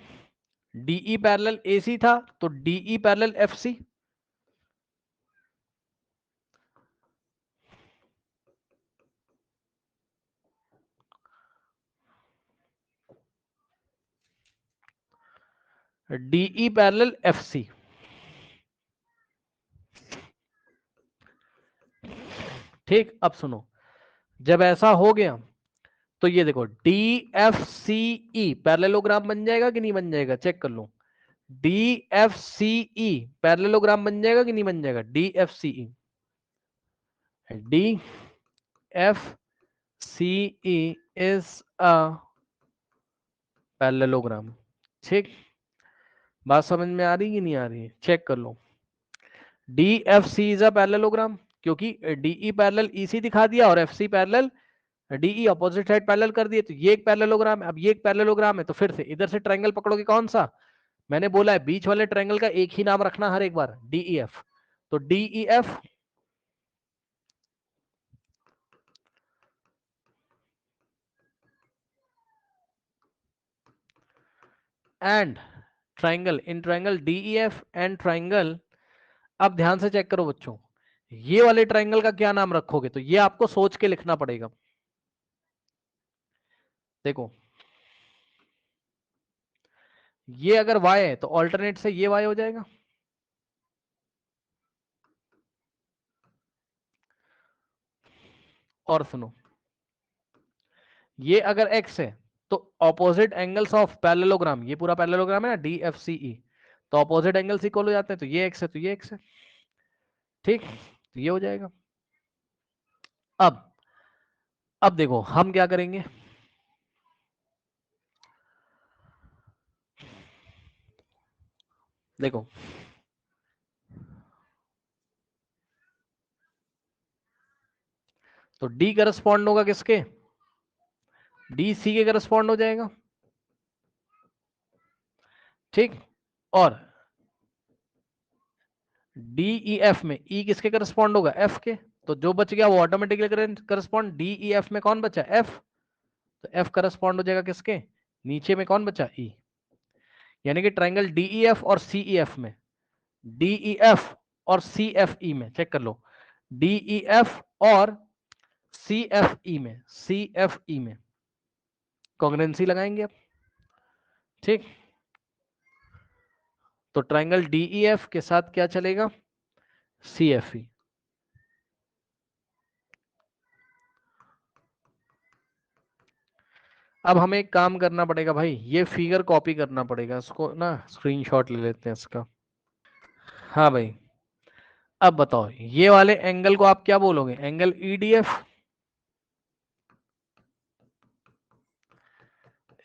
डीई पैरेलल एसी था तो DE parallel FC. DE parallel FC, ठीक। अब सुनो, जब ऐसा हो गया तो ये देखो D F C E parallelogram बन जाएगा कि नहीं बन जाएगा, चेक कर लो। D F C E parallelogram बन जाएगा कि नहीं बन जाएगा, D F C E, D F C E is a parallelogram, ठीक। बात समझ में आ रही कि नहीं आ रही है, चेक कर लो। D F C is a parallelogram क्योंकि डीई पैरेलल ईसी दिखा दिया और F C parallel D E, opposite side parallel कर दिए, तो ये एक पैरेललोग्राम है। अब ये एक पैरेललोग्राम है तो फिर से इधर से ट्रायंगल पकड़ोगे, कौन सा, मैंने बोला है बीच वाले ट्रायंगल का एक ही नाम रखना हर एक बार, डीईएफ। तो DEF and triangle, in triangle DEF and triangle. अब ध्यान से चेक करो बच्चों, ये वाले ट्रायंगल का क्या नाम रखोगे, तो ये आपको सोच के लिखना पड़ेगा। देखो ये अगर y है तो ऑल्टरनेट से ये y हो जाएगा, और सुनो ये अगर x है तो ऑपोजिट एंगल्स ऑफ पैरेललोग्राम, ये पूरा पैरेललोग्राम है ना डी एफ सी ई, तो ऑपोजिट एंगल्स इक्वल हो जाते हैं, तो ये x है तो ये x है, ठीक। तो ये हो जाएगा। अब देखो हम क्या करेंगे, देखो तो D करस्पॉन्ड होगा किसके, डी सी के करस्पॉन्ड हो जाएगा, ठीक। और डी ई एफ में E किसके करस्पॉन्ड होगा, F के। तो जो बच गया वो automatically correspond, D E F में कौन बचा, F। तो F करस्पॉन्ड हो जाएगा किसके, नीचे में कौन बचा, E। यानी कि ट्राइंगल डीईएफ और सीईएफ में, डीईएफ और सीएफई में, चेक कर लो, डीईएफ और सीएफई में, सीएफई में कॉन्ग्रुएंसी लगाएंगे अब, ठीक। तो ट्राइंगल डीईएफ के साथ क्या चलेगा, सीएफई। अब हमें एक काम करना पड़ेगा भाई, ये फिगर कॉपी करना पड़ेगा, इसको ना स्क्रीनशॉट ले लेते हैं इसका। हाँ भाई, अब बताओ ये वाले एंगल को आप क्या बोलोगे, angle EDF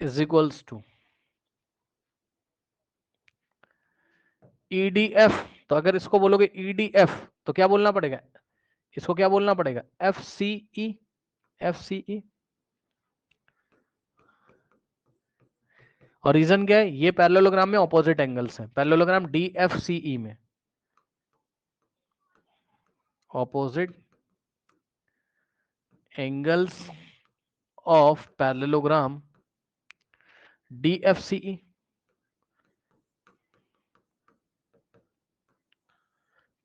is equals to EDF. तो अगर इसको बोलोगे ईडीएफ तो क्या बोलना पड़ेगा, इसको क्या बोलना पड़ेगा, एफ सी ई, एफ सी ई। और रीजन क्या है, ये पैरेललोग्राम में ऑपोजिट एंगल्स हैं, पैरेललोग्राम DFCE में opposite angles of parallelogram DFCE।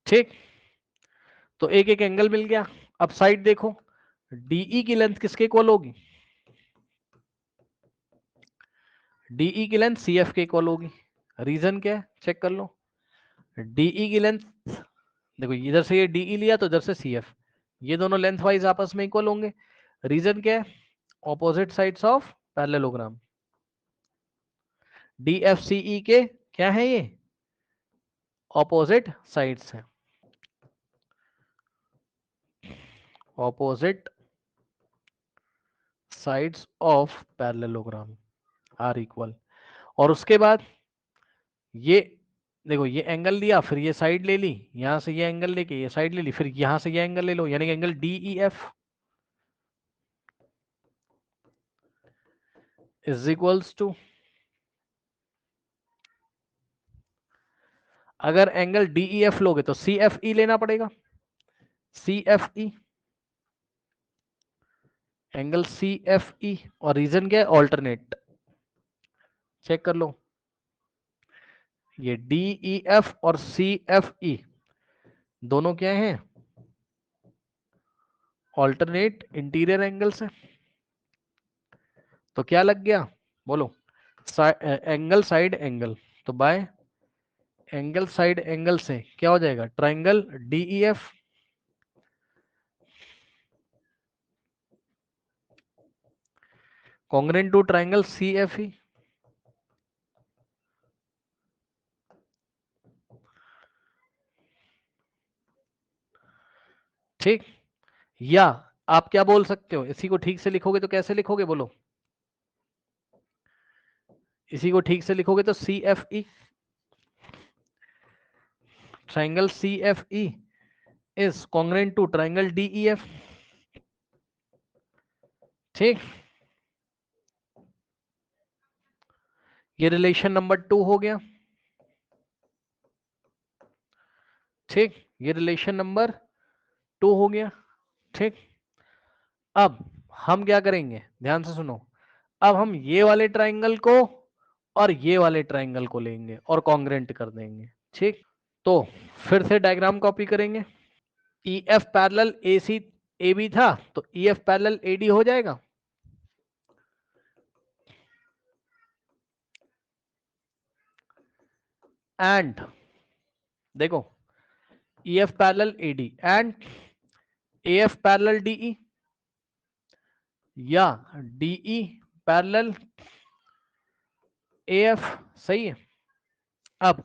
ठीक, तो एक एक एंगल मिल गया। अब साइड देखो, DE की लेंथ किसके इक्वल होगी, DE की लेंथ CF के इक्वल होगी। रीजन क्या है, चेक कर लो। DE की लेंथ देखो, इधर से ये DE लिया तो इधर से CF, ये दोनों लेंथ वाइज आपस में इक्वल होंगे। रीजन क्या है, opposite sides of parallelogram. DFCE के क्या है, ये ऑपोजिट साइड्स हैं, opposite sides of parallelogram are equal. और उसके बाद ये देखो, ये एंगल लिया, फिर ये साइड ले ली, यहां से ये एंगल लेके ये साइड ले ली, फिर यहां से ये एंगल ले लो, यानी कि angle DEF is equals to, अगर एंगल DEF लोगे तो CFE लेना पड़ेगा, CFE, एंगल CFE। और रीजन क्या है, ऑल्टरनेट। चेक कर लो, ये DEF और CFE दोनों क्या हैं, ऑल्टरनेट इंटीरियर एंगल्स है। तो क्या लग गया, बोलो, एंगल साइड एंगल, तो बाय एंगल साइड एंगल से क्या हो जाएगा, triangle DEF congruent to triangle CFE। ठीक, या आप क्या बोल सकते हो, इसी को ठीक से लिखोगे तो कैसे लिखोगे, बोलो, इसी को ठीक से लिखोगे तो CFE, triangle CFE is congruent to triangle DEF। ठीक, ये रिलेशन नंबर 2 हो गया। ठीक, ये रिलेशन नंबर 2 हो गया। ठीक, अब हम क्या करेंगे, ध्यान से सुनो, अब हम ये वाले ट्राइंगल को और ये वाले ट्राइंगल को लेंगे और कॉन्ग्रेंट कर देंगे। ठीक, तो फिर से डायग्राम कॉपी करेंगे। EF पैरेलल AC AB था, तो EF पैरेलल AD हो जाएगा। एंड देखो, EF parallel AD and AF parallel DE, या DE पैरेलल AF। सही है। अब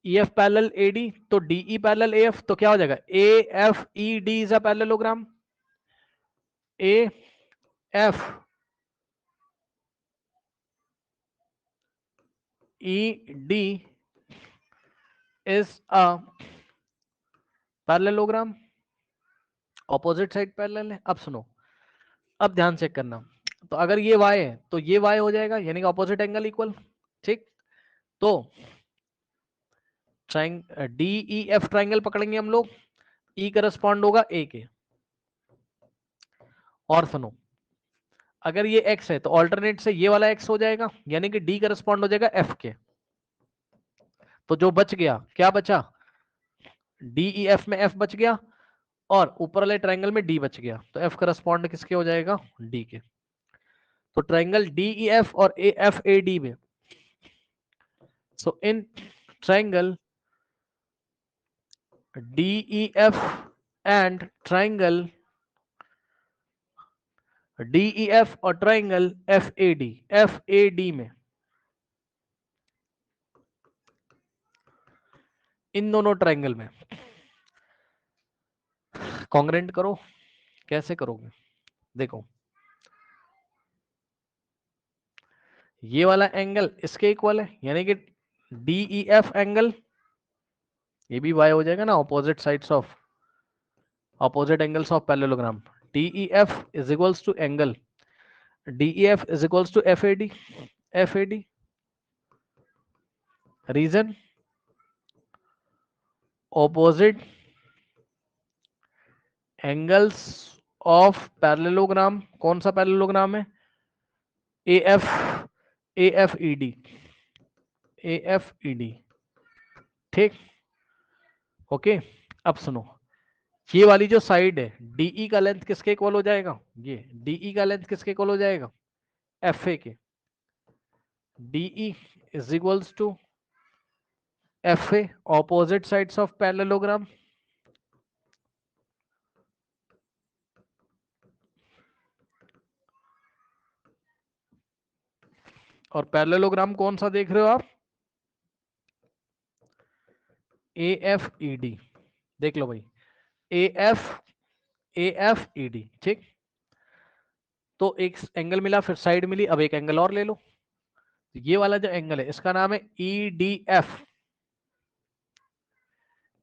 EF पैरेलल AD तो DE पैरेलल AF, तो क्या हो जाएगा, AFED is a parallelogram, AFED is a parallelogram, opposite side parallel है। अब सुनो, अब ध्यान चेक करना, तो अगर ये y है तो ये y हो जाएगा, यानी कि ऑपोजिट एंगल इक्वल। ठीक, तो DEF ट्राइंगल पकड़ेंगे हम लोग, E करस्पॉन्ड होगा A के। और सुनो, अगर ये x है तो ऑल्टरनेट से ये वाला x हो जाएगा, यानी कि D करस्पॉन्ड हो जाएगा F के। तो जो बच गया, क्या बचा, DEF में F बच गया और ऊपर वाले ट्राइंगल में D बच गया, तो F करस्पॉन्ड किसके हो जाएगा, D के। तो ट्राइंगल DEF और AFAD में, so in triangle DEF and triangle DEF और ट्राइंगल FAD में, इन दोनों ट्राइंगल में कॉन्ग्रेंट करो। कैसे करोगे, देखो, ये वाला एंगल इसके इक्वल है, यानी कि DEF एंगल, ये भी y हो जाएगा ना, opposite sides of opposite angles of parallelogram. DEF is equals to angle DEF is equals to FAD। FAD. Reason opposite angles of parallelogram. कौन सा पैरेललोग्राम है? AFED. ठीक, ओके। अब सुनो, ये वाली जो साइड है DE का लेंथ किसके इक्वल हो जाएगा? ये DE का लेंथ किसके इक्वल हो जाएगा? FA के। DE is equals to FA, opposite sides of parallelogram. और पैरेललोग्राम कौन सा देख रहे हो आप? AFED। देख लो भाई, AFED। ठीक, तो एक एंगल मिला, फिर साइड मिली, अब एक एंगल और ले लो। ये वाला जो एंगल है इसका नाम है EDF।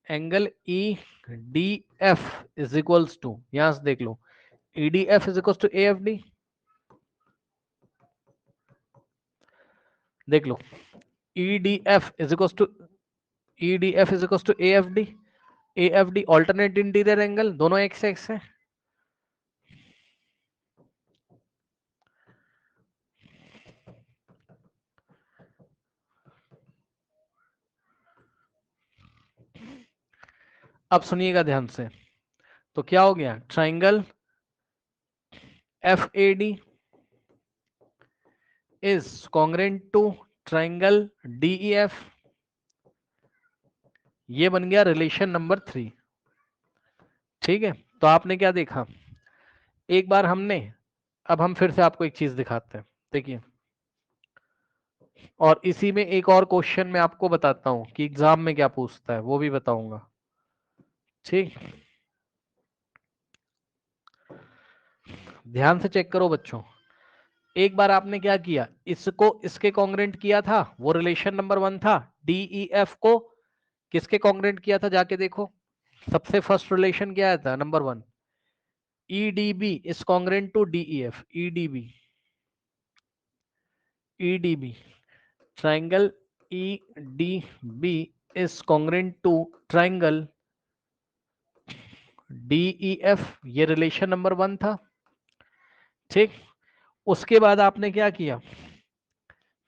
Angle EDF is equals to, यहां से देख लो, EDF is equals to AFD। देख लो, EDF is equals to AFD। AFD alternate interior angle, दोनों एक्स एक्स है। अब सुनिएगा ध्यान से, तो क्या हो गया? Triangle FAD is congruent to triangle DEF। ये बन गया रिलेशन नंबर 3। ठीक है, तो आपने क्या देखा? एक बार हमने, अब हम फिर से आपको एक चीज दिखाते हैं, देखिए। और इसी में एक और क्वेश्चन मैं आपको बताता हूं कि एग्जाम में क्या पूछता है, वो भी बताऊंगा। ठीक, ध्यान से चेक करो बच्चों। एक बार आपने क्या किया, इसको इसके कॉन्ग्रेंट किया था, वो रिलेशन नंबर 1 था। DEF को किसके कॉन्ग्रेंट किया था, जाके देखो। सबसे फर्स्ट रिलेशन क्या आया था? Number 1, EDB is congruent to DEF। EDB triangle EDB is congruent to triangle DEF। ये रिलेशन नंबर 1 था। ठीक, उसके बाद आपने क्या किया?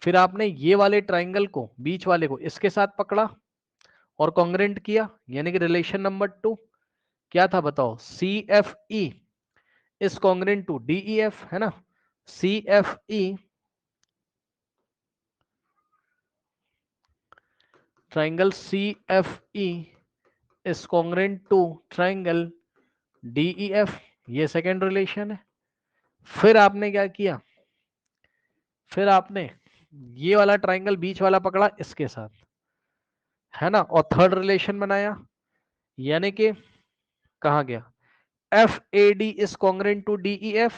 फिर आपने ये वाले ट्राइंगल को, बीच वाले को इसके साथ पकड़ा और कॉन्ग्रेंट किया, यानी कि रिलेशन नंबर 2 क्या था बताओ? CFE is congruent to DEF, है ना? CFE triangle CFE is congruent to triangle DEF। ये सेकेंड रिलेशन है। फिर आपने क्या किया? फिर आपने ये वाला ट्राइंगल बीच वाला पकड़ा इसके साथ, है ना, और थर्ड रिलेशन बनाया, यानी कि कहा गया? FAD is congruent to DEF।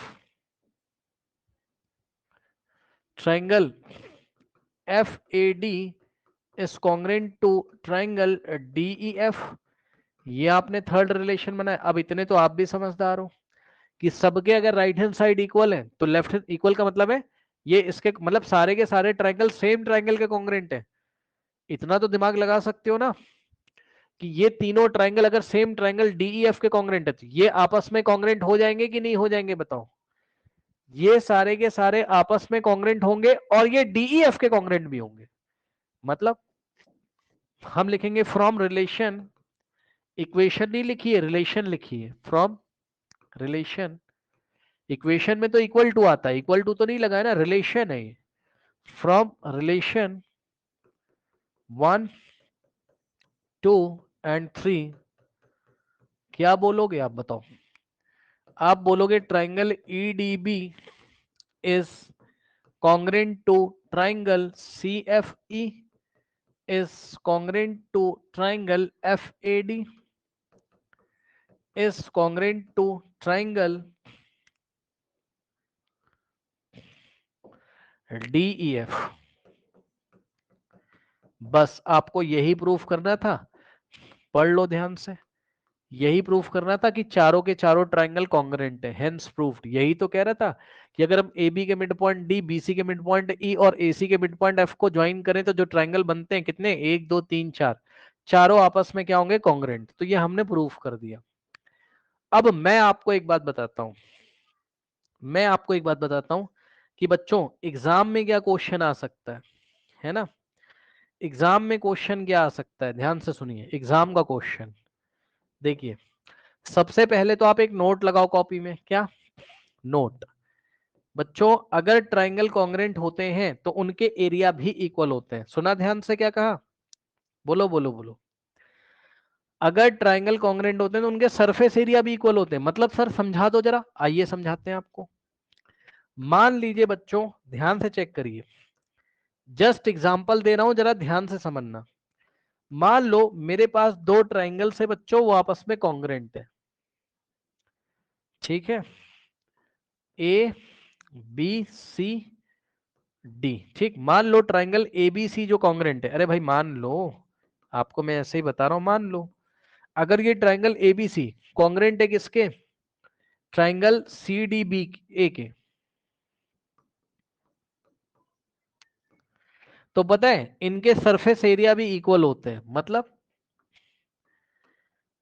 Triangle FAD is congruent to triangle DEF। ये आपने थर्ड रिलेशन बनाया। अब इतने तो आप भी समझदार हो कि सबके अगर राइट हैंड साइड इक्वल है तो लेफ्ट हैंड इक्वल का मतलब है ये इसके, मतलब सारे के सारे ट्राइंगल सेम ट्राइंगल के कॉन्ग्रेंट है। इतना तो दिमाग लगा सकते हो ना कि ये तीनों ट्राइंगल अगर सेम ट्राइंगल DEF के कॉन्ग्रेंट है तो ये आपस में कॉन्ग्रेंट हो जाएंगे कि नहीं हो जाएंगे बताओ? ये सारे के सारे आपस में कॉन्ग्रेंट होंगे और ये DEF के कॉन्ग्रेंट भी होंगे। मतलब हम लिखेंगे फ्रॉम रिलेशन, इक्वेशन नहीं लिखी है, रिलेशन लिखी है। फ्रॉम रिलेशन, इक्वेशन में तो इक्वल टू आता है, इक्वल टू तो नहीं लगा है ना, रिलेशन है। फ्रॉम रिलेशन 1 2 एंड 3 क्या बोलोगे आप बताओ? आप बोलोगे triangle EDB is congruent to triangle CFE is congruent to triangle FAD is congruent to triangle DEF। बस आपको यही प्रूफ करना था। पढ़ लो ध्यान से, यही प्रूफ करना था कि चारों के चारों ट्राइंगल कॉन्ग्रुएंट है, हेंस प्रूफ्ड। यही तो कह रहा था कि अगर हम ए बी के mid point D, B C के मिड पॉइंट ई और ए सी के मिड पॉइंट एफ को ज्वाइन करें तो जो ट्राइंगल बनते हैं कितने, 1 2 3 4, चारों आपस में क्या होंगे, कॉन्ग्रुएंट। तो ये हमने प्रूफ कर दिया। अब मैं आपको एक बात बताता हूं, कि बच्चों एग्जाम में क्या क्वेश्चन आ सकता है ना। एग्जाम में क्वेश्चन क्या आ सकता है, ध्यान से सुनिए एग्जाम का क्वेश्चन। देखिए सबसे पहले तो आप एक नोट लगाओ कॉपी में, क्या नोट। बच्चों अगर ट्राइंगल कॉन्ग्रुएंट होते हैं तो उनके एरिया भी इक्वल होते हैं। सुना ध्यान से, क्या कहा, बोलो बोलो बोलो। अगर ट्राइंगल कॉन्ग्रुएंट होते हैं तो उनके सरफेस एरिया भी इक्वल होते हैं। मतलब सर समझा दो जरा, आइए समझाते हैं आपको। मान लीजिए बच्चों, ध्यान से चेक करिए, जस्ट एग्जांपल दे रहा हूं, जरा ध्यान से समझना। मान लो मेरे पास दो ट्राइंगल्स है बच्चों, वो आपस में कॉन्ग्रुएंट है, ठीक है, ए बी सी डी। ठीक, मान लो ट्राइंगल ए बी सी जो कॉन्ग्रुएंट है, अरे भाई मान लो, आपको मैं ऐसे ही बता रहा हूं, मान लो अगर ये triangle A B C congruent है किसके, triangle C D B A के, तो पता है इनके सरफेस एरिया भी इक्वल होते हैं।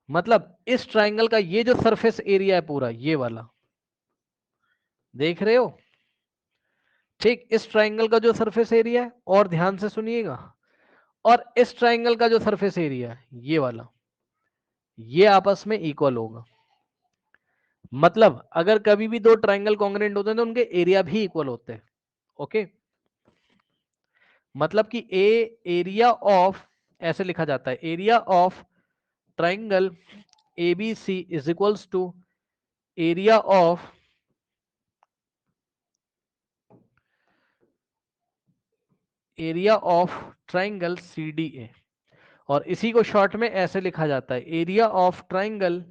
मतलब इस ट्राइंगल का ये जो सरफेस एरिया है पूरा ये वाला, देख रहे हो, ठीक, इस ट्राइंगल का जो सरफेस एरिया है, और ध्यान से सुनिएगा, और इस ट्राइंगल का जो सरफेस एरिया है ये वाला, ये आपस में इक्वल होगा। मतलब अगर कभी भी दो ट्राइंगल कॉन्ग्रुएंट होते हैं तो उनके एरिया भी इक्वल होते हैं। ओके, मतलब कि ए एरिया ऑफ, ऐसे लिखा जाता है, area of triangle A B C is equals to area of triangle C D A. और इसी को शॉर्ट में ऐसे लिखा जाता है, area of triangle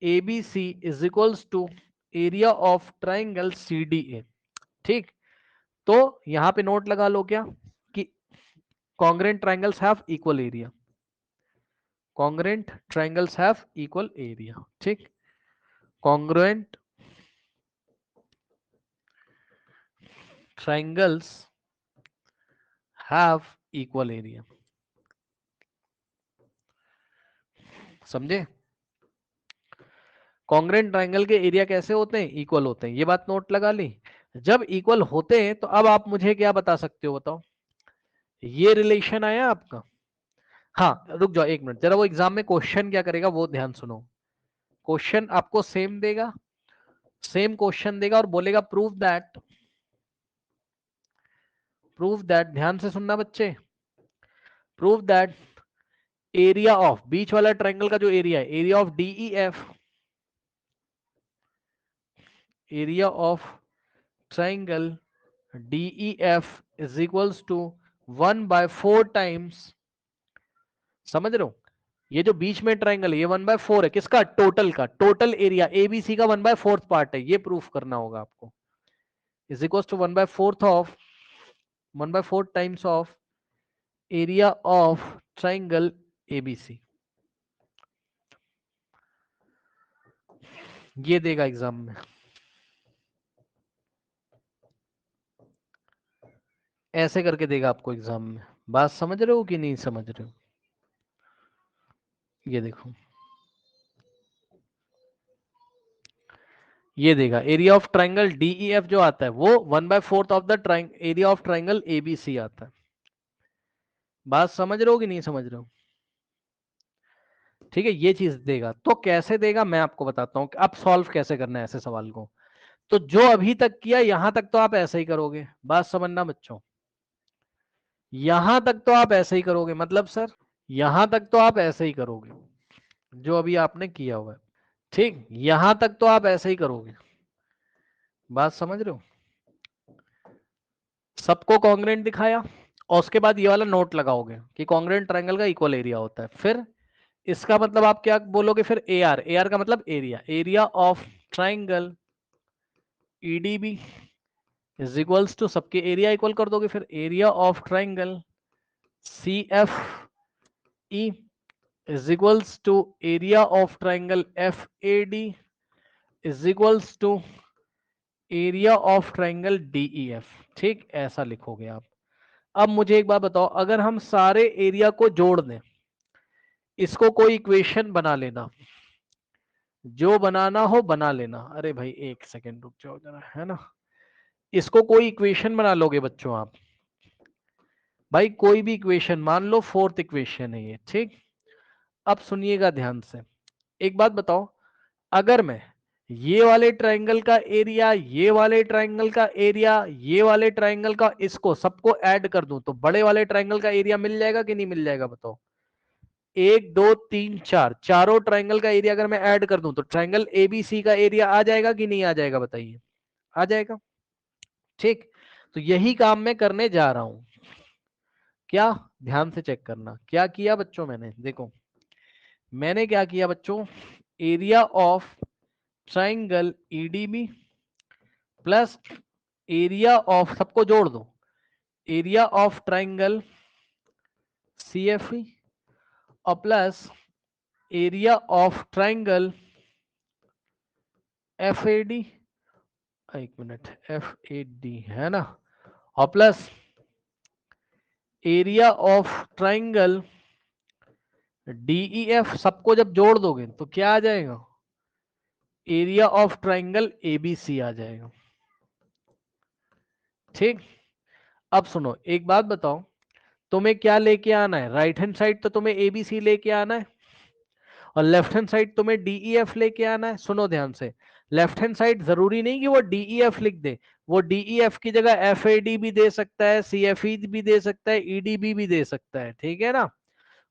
A B C is equals to area of triangle C D A. ठीक, तो यहां पे नोट लगा लो क्या, कि congruent triangles have equal area, congruent triangles have equal area. ठीक, congruent triangles have equal area, समझे। कॉन्ग्रुएंट ट्राइंगल के एरिया कैसे होते हैं, इक्वल होते हैं, ये बात नोट लगा ली। जब इक्वल होते हैं तो अब आप मुझे क्या बता सकते हो, बताओ, ये रिलेशन आया आपका। हाँ रुक जाओ एक मिनट, जरा वो एग्जाम में क्वेश्चन क्या करेगा वो ध्यान सुनो। क्वेश्चन आपको सेम देगा, सेम क्वेश्चन देगा और बोलेगा प्रूव दैट, ध्यान से सुनना बच्चे, प्रूव दैट एरिया ऑफ, बीच वाला ट्राइंगल का जो एरिया है, area of DE F, area of triangle DE F is equals to 1/4 times, समझ रहे हो, ये जो बीच में ट्राइंगल है ये 1/4 है, किसका, टोटल का, टोटल एरिया एबीसी का 1/4 पार्ट है, ये प्रूफ करना होगा आपको, is equal to 1/4 times of area of triangle ABC. ये देगा एग्जाम में, ऐसे करके देगा आपको एग्जाम में। बात समझ रहे हो कि नहीं समझ रहे हो, ये देखो, ये देगा एरिया ऑफ ट्राइंगल डीईएफ जो आता है वो 1/4 of the area of triangle ABC आता है। बात समझ रहे हो कि नहीं समझ रहे हो, ठीक है, ये चीज देगा। तो कैसे देगा मैं आपको बताता हूं कि अब सॉल्व कैसे करना है ऐसे सवाल को। तो जो अभी तक किया यहां तक तो आप ऐसे ही करोगे, बात समझना बच्चों, यहां तक तो आप ऐसे ही करोगे, मतलब सर यहां तक तो आप ऐसे ही करोगे जो अभी आपने किया हुआ है, ठीक, यहां तक तो आप ऐसे ही करोगे, बात समझ रहे हो, सबको कॉन्ग्रुएंट दिखाया और उसके बाद ये वाला नोट लगाओगे कि कॉन्ग्रुएंट ट्रायंगल का इक्वल एरिया होता है। फिर इसका मतलब आप क्या बोलोगे, फिर ए आर का मतलब area, area of triangle EDB is equals to, सबके एरिया इक्वल कर दोगे, फिर area of triangle C F E is equals to area of triangle F A D is equals to area of triangle DE F. ठीक, ऐसा लिखोगे आप। अब मुझे एक बात बताओ, अगर हम सारे एरिया को जोड़ दें, इसको कोई इक्वेशन बना लेना, जो बनाना हो बना लेना। अरे भाई एक सेकेंड रुक जाओ जरा, है ना। इसको कोई इक्वेशन बना लोगे बच्चों आप, भाई कोई भी इक्वेशन मान लो, फोर्थ इक्वेशन है ये। ठीक, अब सुनिएगा ध्यान से, एक बात बताओ, अगर मैं ये वाले ट्रायंगल का एरिया, ये वाले ट्रायंगल का एरिया, ये वाले ट्रायंगल का, इसको सबको ऐड कर दूं तो बड़े वाले ट्रायंगल का एरिया मिल जाएगा कि नहीं मिल जाएगा बताओ। एक दो तीन चार, चारों ट्रायंगल का एरिया अगर मैं ऐड कर दूं तो ट्रायंगल एबीसी का एरिया आ जाएगा कि नहीं आ जाएगा बताइए, आ जाएगा। ठीक, तो यही काम मैं करने जा रहा हूं। क्या, ध्यान से चेक करना क्या किया बच्चों मैंने, देखो मैंने क्या किया बच्चों, area of triangle EDB plus area of, सबको जोड़ दो, एरिया ऑफ ट्राइंगल सीएफई और plus area of triangle FAD, एक मिनट, एफएडी है ना, और plus area of triangle DEF. सबको जब जोड़ दोगे तो क्या आ जाएगा, एरिया ऑफ ट्राइंगल एबीसी आ जाएगा। ठीक, अब सुनो एक बात बताओ, तुम्हें क्या लेके आना है, राइट हैंड साइड तो तुम्हें एबीसी लेके आना है, और लेफ्ट हैंड साइड तुम्हें डीईएफ लेके आना है। सुनो ध्यान से, लेफ्ट हैंड साइड जरूरी नहीं कि वो डीईएफ लिख दे, वो डीईएफ की जगह एफएडी भी दे सकता है, सीएफई भी दे सकता है, ईडीबी भी दे सकता है, ठीक है ना,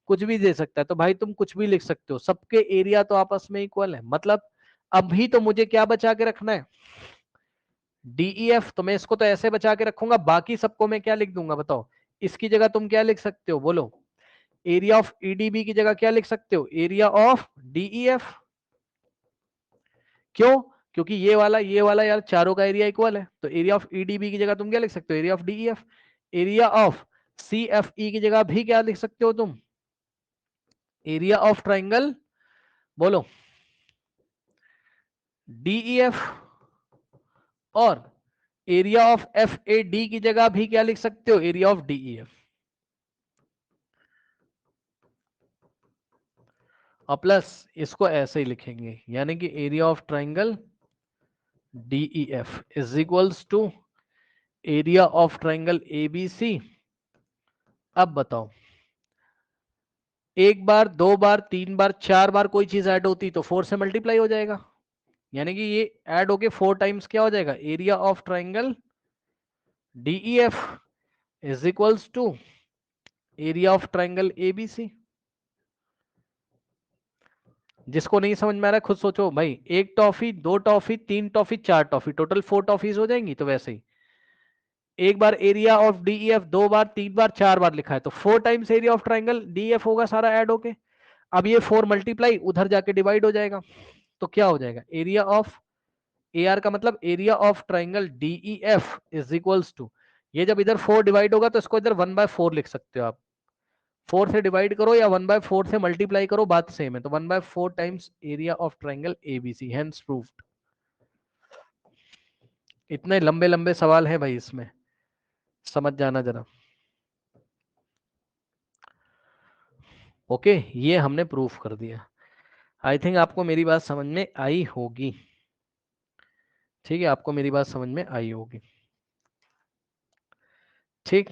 कुछ भी दे सकता है। तो भाई तुम कुछ भी लिख सकते हो, सबके एरिया तो आपस में इक्वल है। मतलब अभी तो मुझे क्या बचा के रखना है, डीईएफ, तो मैं इसको तो ऐसे बचा के रखूंगा, बाकी सबको मैं क्या लिख दूंगा बताओ। इसकी जगह तुम क्या लिख सकते हो बोलो, एरिया ऑफ ईडीबी की जगह क्या लिख सकते हो, एरिया ऑफ डीईएफ। क्यों, क्योंकि ये वाला यार चारों का एरिया इक्वल है, तो एरिया ऑफ ईडीबी की जगह तुम क्या लिख सकते हो, area of DEF. Area of CFE की जगह भी क्या लिख सकते हो तुम, एरिया ऑफ ट्राइंगल, बोलो डीईएफ। और area of F A D की जगह भी क्या लिख सकते हो, एरिया ऑफ डीईएफ। और प्लस इसको ऐसे ही लिखेंगे, यानी कि area of triangle DEF is equals to area of triangle ABC. अब बताओ, एक बार, दो बार, तीन बार, चार बार कोई चीज ऐड होती तो फोर से मल्टीप्लाई हो जाएगा, यानी कि ये ऐड होके फोर टाइम्स क्या हो जाएगा, area of triangle DEF is equals to area of triangle ABC. जिसको नहीं समझ में आ रहा है खुद सोचो भाई, एक टॉफी, दो टॉफी, तीन टॉफी, चार टॉफी, टोटल फोर टॉफीज हो जाएंगी। तो वैसे ही एक बार एरिया ऑफ डीईएफ, दो बार, तीन बार, चार बार लिखा है तो four times area of triangle DEF होगा सारा ऐड होके। अब ये फोर मल्टीप्लाई उधर जाके डिवाइड हो जाएगा, तो क्या हो जाएगा, एरिया ऑफ ए आर का मतलब area of triangle DEF is equals to, ये जब इधर फोर डिवाइड होगा तो इसको इधर वन बाय फोर लिख सकते हो आप, फोर से डिवाइड करो या वन बाय फोर से मल्टीप्लाई करो, बात सेम है। तो one by four times area of triangle ABC, hence proved. इतने लंबे लंबे सवाल हैं भाई इसमें, समझ जाना जरा। ओके, ये हमने प्रूफ कर दिया। आई थिंक आपको मेरी बात समझ में आई होगी। ठीक है, आपको मेरी बात समझ में आई होगी। ठीक,